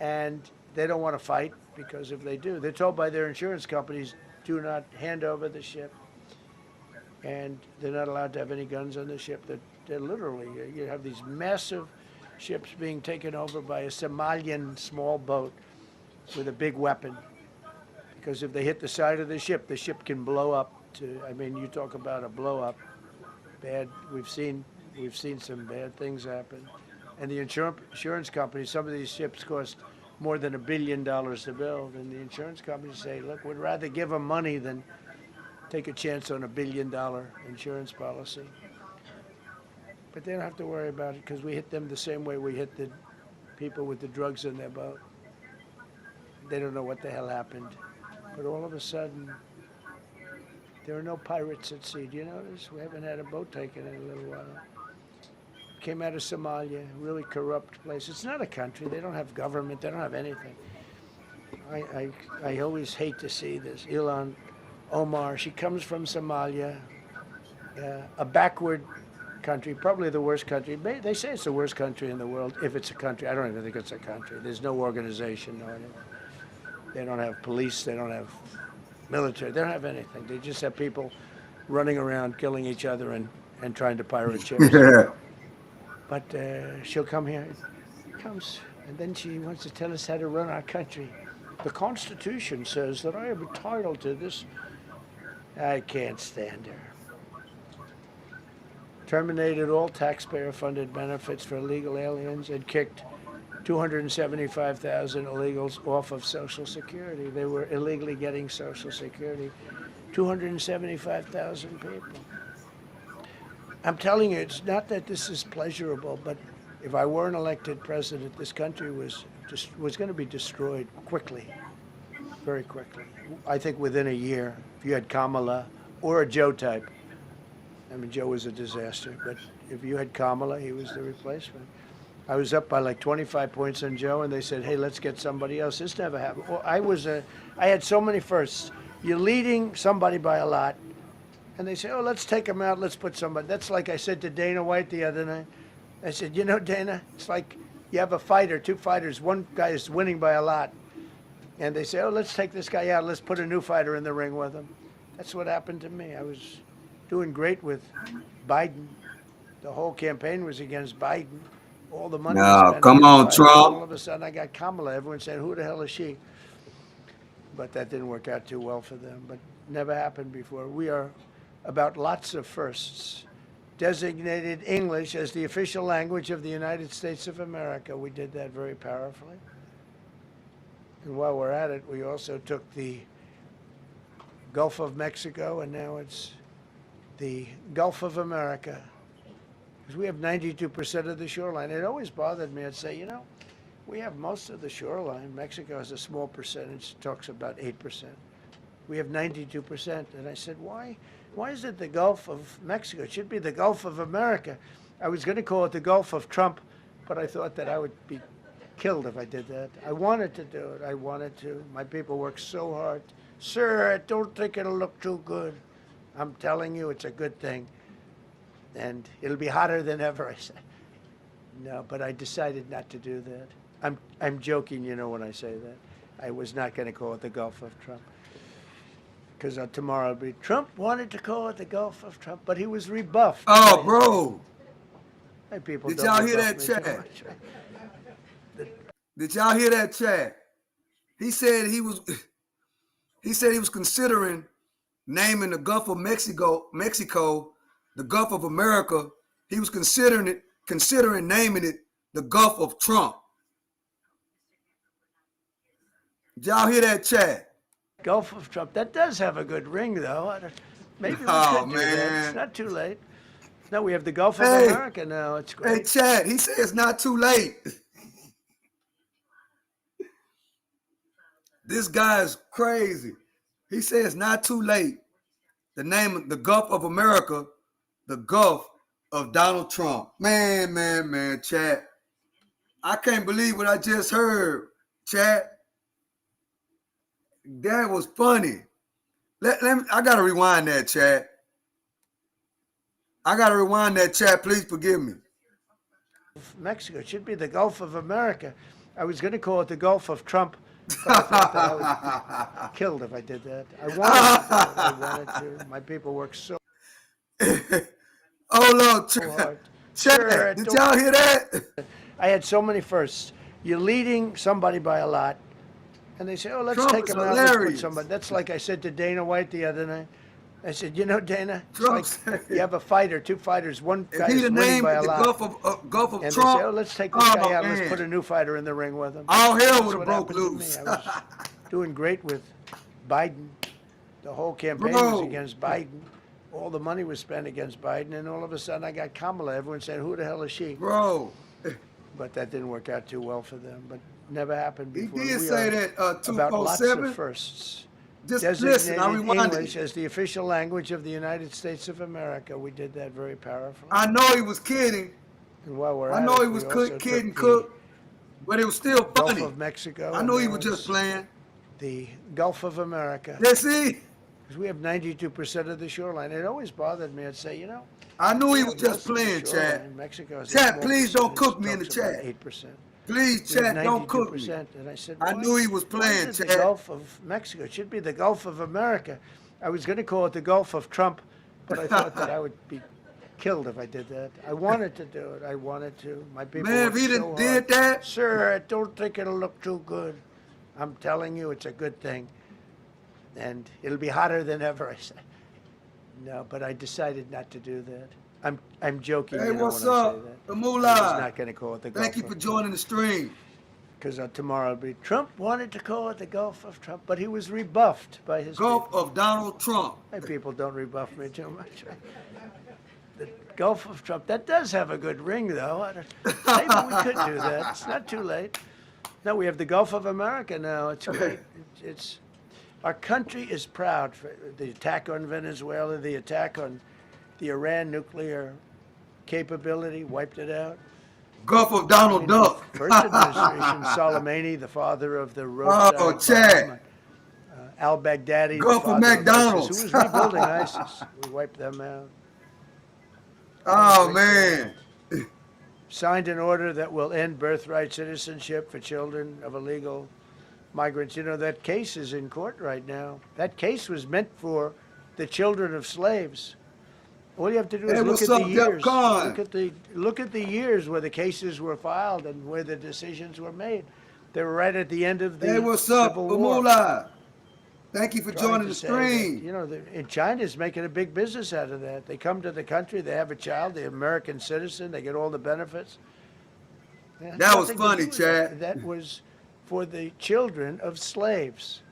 And they don't want to fight, because if they do, they're told by their insurance companies, do not hand over the ship. And they're not allowed to have any guns on the ship. They're literally, you have these massive ships being taken over by a Somalian small boat with a big weapon. Because if they hit the side of the ship can blow up to, I mean, you talk about a blow up. Bad, we've seen some bad things happen. And the insurance companies, some of these ships cost more than $1 billion to build. And the insurance companies say, look, we'd rather give them money than take a chance on $1 billion insurance policy. But they don't have to worry about it, because we hit them the same way we hit the people with the drugs in their boat. They don't know what the hell happened. But all of a sudden, there are no pirates at sea. Do you notice? We haven't had a boat taken in a little while. Came out of Somalia, really corrupt place. It's not a country. They don't have government. They don't have anything. I always hate to see this. Ilan Omar, she comes from Somalia, a backward country, probably the worst country. They say it's the worst country in the world, if it's a country. I don't even think it's a country. There's no organization on it. They don't have police. They don't have military. They don't have anything. They just have people running around killing each other and trying to pirate ships. But she'll come here, comes, and then she wants to tell us how to run our country. The Constitution says that I am entitled to this. I can't stand her. Terminated all taxpayer-funded benefits for illegal aliens and kicked 275,000 illegals off of Social Security. They were illegally getting Social Security. 275,000 people. I'm telling you, it's not that this is pleasurable, but if I weren't elected president, this country was going to be destroyed quickly, very quickly. I think within a year, if you had Kamala or a Joe type. I mean, Joe was a disaster, but if you had Kamala, he was the replacement. I was up by like 25 points on Joe, and they said, hey, let's get somebody else. This never happened. Well, I had so many firsts. You're leading somebody by a lot, and they say, oh, let's take him out, let's put somebody. That's like I said to Dana White the other night. I said, you know, Dana, it's like you have a fighter, two fighters, one guy is winning by a lot. And they say, oh, let's take this guy out, let's put a new fighter in the ring with him. That's what happened to me. I was doing great with Biden. The whole campaign was against Biden. All the money was spent come on, Biden. Trump. All of a sudden, I got Kamala. Everyone said, who the hell is she? But that didn't work out too well for them. But never happened before. We are about lots of firsts. Designated English as the official language of the United States of America. We did that very powerfully. And while we're at it, we also took the Gulf of Mexico, and now it's the Gulf of America. Because we have 92% of the shoreline. It always bothered me. I'd say, you know, we have most of the shoreline. Mexico has a small percentage, talks about 8%. We have 92%. And I said, why is it the Gulf of Mexico? It should be the Gulf of America. I was going to call it the Gulf of Trump, but I thought that I would be killed if I did that. I wanted to do it. I wanted to. My people worked so hard. Sir, I don't think it'll look too good. I'm telling you, it's a good thing. And it'll be hotter than ever, I said. No, but I decided not to do that. I'm joking, you know, when I say that. I was not going to call it the Gulf of Trump. Because tomorrow it'll be, Trump wanted to call it the Gulf of Trump, but he was rebuffed. Oh, bro. Hey, people, Did don't y'all hear rebuff that me too chat? much. Did y'all hear that chat? He said he was considering naming the Gulf of Mexico, the Gulf of America. He was considering naming it the Gulf of Trump. Did y'all hear that chat? Gulf of Trump. That does have a good ring, though. Maybe we Oh, could do that. man. It's not too late. No, we have the Gulf of Hey. America now. It's great. Hey, Chad, he said it's not too late. This guy is crazy. He said it's not too late. The name of the Gulf of America, the Gulf of Donald Trump. Man, Chad. I can't believe what I just heard, Chad. That was funny. Let me, I gotta rewind that, Chad. I gotta rewind that chat. Please forgive me. Mexico. It should be the Gulf of America. I was going to call it the Gulf of Trump, but I thought that I would be killed if I did that. I wanted to do it. I wanted to. My people work so Oh Lord, hard. chat. Sir, Did y'all hear that? I had so many firsts. You're leading somebody by a lot, and they say, "Oh, let's Trump take is him out. Let's put hilarious. somebody." That's like I said to Dana White the other night. I said, "You know, Dana, it's Trump like said- you have a fighter, two fighters. One If guy he'd is have winning named by it a the lot." Gulf of And Trump, they say, "Oh, let's take this guy out and let's man. put a new fighter in the ring with him." All hell That's would have what broke happened to loose. me. I was doing great with Biden. The whole campaign Bro. was against Biden. All the money was spent against Biden, and all of a sudden I got Kamala. Everyone said, "Who the hell is she?" Bro. But that didn't work out too well for them. But never happened He before. did We say are that about lots 247. of firsts. Just Designated listen, I rewinded English it. as the official language of the United States of America. We did that very powerfully. I know he was kidding. And while we're I at know it, he was we also kidding, took the Cook, but it was still Gulf funny. of Mexico. I and know he now was just it's playing. the Gulf of America. You see? Because we have 92% of the shoreline. It always bothered me. I'd say, you know, I knew he we was have just most of the playing, Chad. shoreline. Mexico has a Chat, small please don't percentage. cook me in the Talks about chat. 8%. Please, We have chat, don't cook me. 92%. And I said, I why- knew he was why playing, is it Chad. the Gulf of Mexico? It should be the Gulf of America. I was going to call it the Gulf of Trump, but I thought that I would be killed if I did that. I wanted to do it. I wanted to. My people Man, if worked he so didn't hard. did that, Sir, I don't think it'll look too good. I'm telling you, it's a good thing. And it'll be hotter than ever, I said. No, but I decided not to do that. I'm joking. hey, you know, what's when I say up? that. The I was Moolah. not going to call it the Thank you Gulf for of joining the stream. because tomorrow it'll be Trump wanted to call it the Gulf of Trump, but he was rebuffed by his Gulf people. of Donald Trump. My people don't rebuff me too much. The Gulf of Trump. That does have a good ring, though. Maybe we could do that. It's not too late. No, we have the Gulf of America now. It's great. It's our country is proud for the attack on Venezuela, the attack on the Iran nuclear capability, wiped it out. Gulf of Donald Duck. First administration, Soleimani, the father of the Rothschild Oh, bomb, Chad. al-Baghdadi, the Gulf of father McDonald's. ISIS, who was rebuilding ISIS. We wiped them out. Oh, man. Signed an order that will end birthright citizenship for children of illegal migrants. You know, that case is in court right now. That case was meant for the children of slaves. All you have to do is Hey, look what's at the up, Dep years. Con? Look at the years where the cases were filed and where the decisions were made. They were right at the end of the Hey, what's up? Civil War. Moolah. Thank you for Trying joining to the say that, stream. you know, and China's making a big business out of that. They come to the country, they have a child, they're American citizen, they get all the benefits. It has That was nothing to funny, do with Chad. that was for the children of slaves.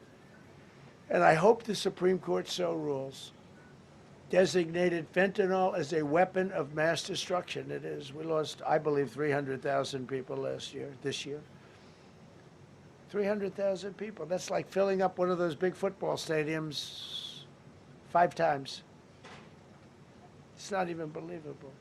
And I hope the Supreme Court so rules. Designated fentanyl as a weapon of mass destruction. It is. We lost, I believe, 300,000 people this year. 300,000 people. That's like filling up one of those big football stadiums 5 times. It's not even believable.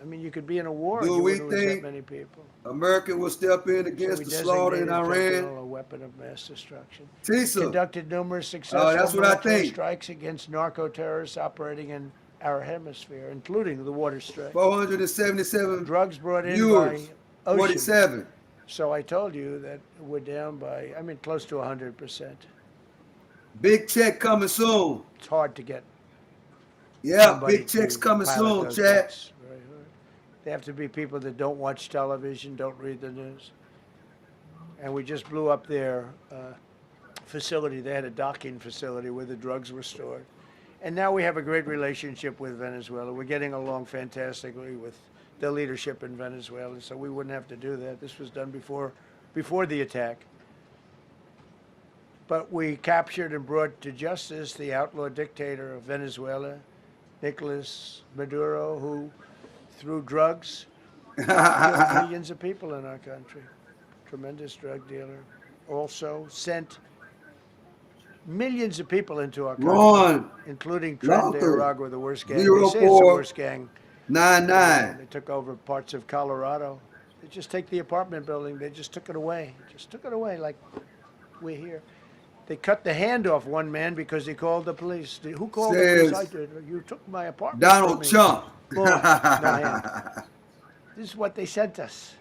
I mean, you could be in a war and Do you we wouldn't lose that think many people. America will step in So against we the slaughter in designated Iran? fentanyl a weapon of mass destruction. Tisa. Conducted numerous successful that's what I military think. strikes against narco-terrorists operating in our hemisphere, including the water strike. 477 Drugs brought in viewers. by ocean. 47. So I told you that we're down by, I mean, close to 100%. Big check coming soon. It's hard to get. Yeah, somebody big checks to coming pilot soon, those chat. books. Very hard. They have to be people that don't watch television, don't read the news. And we just blew up their facility. They had a docking facility where the drugs were stored. And now we have a great relationship with Venezuela. We're getting along fantastically with the leadership in Venezuela, so we wouldn't have to do that. This was done before the attack. But we captured and brought to justice the outlaw dictator of Venezuela, Nicolas Maduro, who, through drugs, killed millions of people in our country. Tremendous drug dealer. Also sent millions of people into our country, Ron including Luther, Nicaragua, the worst gang. They say it's the worst gang. 0499. They took over parts of Colorado. They just take the apartment building. They just took it away. Just took it away like we're here. They cut the hand off one man because he called the police. Who called the Says police? I did. You took my apartment Donald from me. Trump. Boom, no hand. This is what they sent us.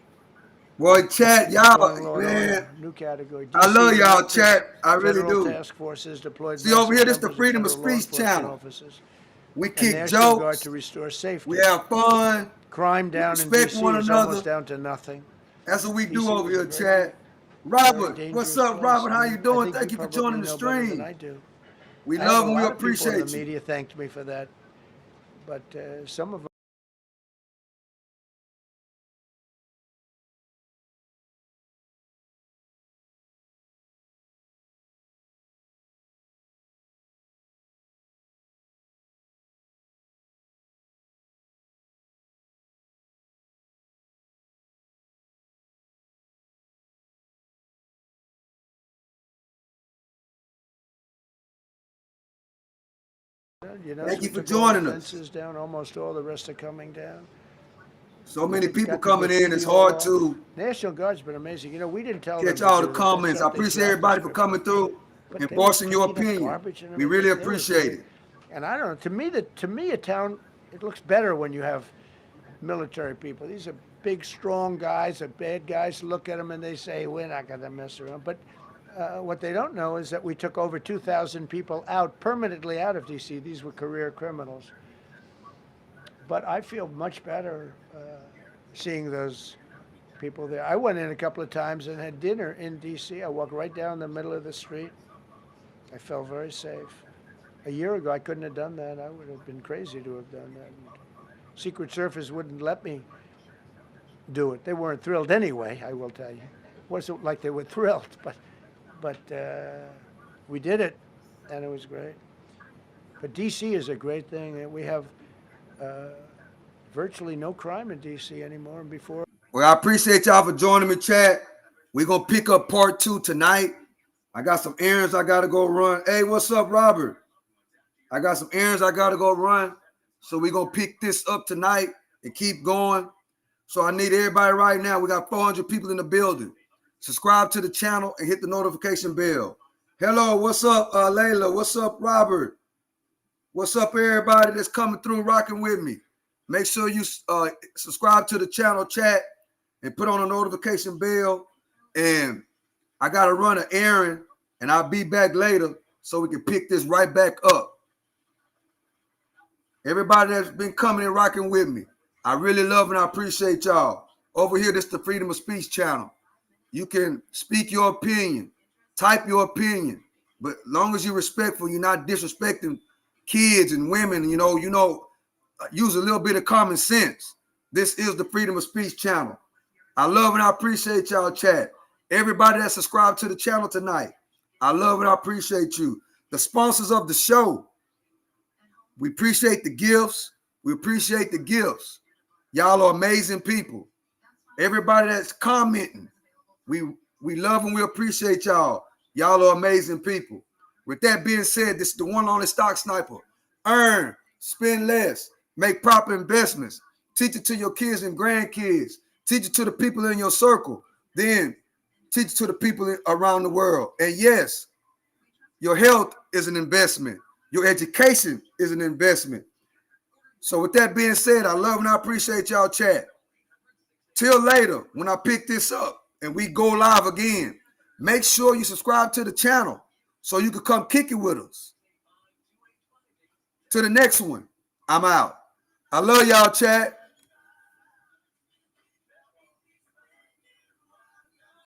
Boy, chat, Restoring y'all, law and man. order, new category. I DC love y'all, enacted chat. I really federal do. task forces deployed See over massive here, this the numbers of Freedom of federal law Speech enforcement channel. officers We and kick National Guard jokes. to restore safety. We have fun. Crime We down in respect DC one is another. almost down to nothing. That's what we do DC over was a here, very, chat. very Robert, what's dangerous up, place. Robert? How And you I doing? think Thank you for probably joining the know better than stream. I do. We I have love a and we lot of people in the appreciate you. media thanked me for that, but some of them. You know, Thank we you for took all the joining us. fences down. Almost all the rest are coming down. So many Got people the coming in. graffiti It's all hard off. to National Guard's been amazing. You know, we didn't tell them catch to all the do it. That's comments. I what they appreciate dropped everybody this for coming through But and they were voicing your picking up opinion. garbage and We really everything. They were appreciate great. it. And I don't know. To me, a town it looks better when you have military people. These are big, strong guys. Are bad guys. Look at them and they say, "We're not going to mess around." But what they don't know is that we took over 2,000 people out permanently out of D.C. These were career criminals. But I feel much better seeing those people there. I went in a couple of times and had dinner in D.C. I walked right down the middle of the street. I felt very safe. A year ago, I couldn't have done that. I would have been crazy to have done that. Secret Service wouldn't let me do it. They weren't thrilled anyway, I will tell you. It wasn't like they were thrilled, but we did it, and it was great. But D.C. is a great thing, and we have virtually no crime in D.C. anymore. And before. Well, I appreciate y'all for joining me, chat. We're going to pick up part 2 tonight. I got some errands I got to go run. Hey, what's up, Robert? I got some errands I got to go run. So we're going to pick this up tonight and keep going. So I need everybody right now. We got 400 people in the building. Subscribe to the channel and hit the notification bell. Hello, what's up, Layla? What's up, Robert? What's up, everybody that's coming through rocking with me? Make sure you subscribe to the channel, chat, and put on a notification bell. And I got to run an errand, and I'll be back later so we can pick this right back up. Everybody that's been coming and rocking with me, I really love and I appreciate y'all. Over here, this is the Freedom of Speech channel. You can speak your opinion, type your opinion, but as long as you're respectful, you're not disrespecting kids and women, use a little bit of common sense. This is the Freedom of Speech channel. I love and I appreciate y'all, chat. Everybody that subscribed to the channel tonight, I love and I appreciate you. The sponsors of the show, we appreciate the gifts. We appreciate the gifts. Y'all are amazing people. Everybody that's commenting, we love and we appreciate y'all. Y'all are amazing people. With that being said, this is the one only stock sniper. Earn, spend less, make proper investments. Teach it to your kids and grandkids. Teach it to the people in your circle. Then teach it to the people around the world. And yes, your health is an investment. Your education is an investment. So with that being said, I love and I appreciate y'all, chat. Till later, when I pick this up and we go live again, make sure you subscribe to the channel so you can come kick it with us. To the next one, I'm out. I love y'all, chat.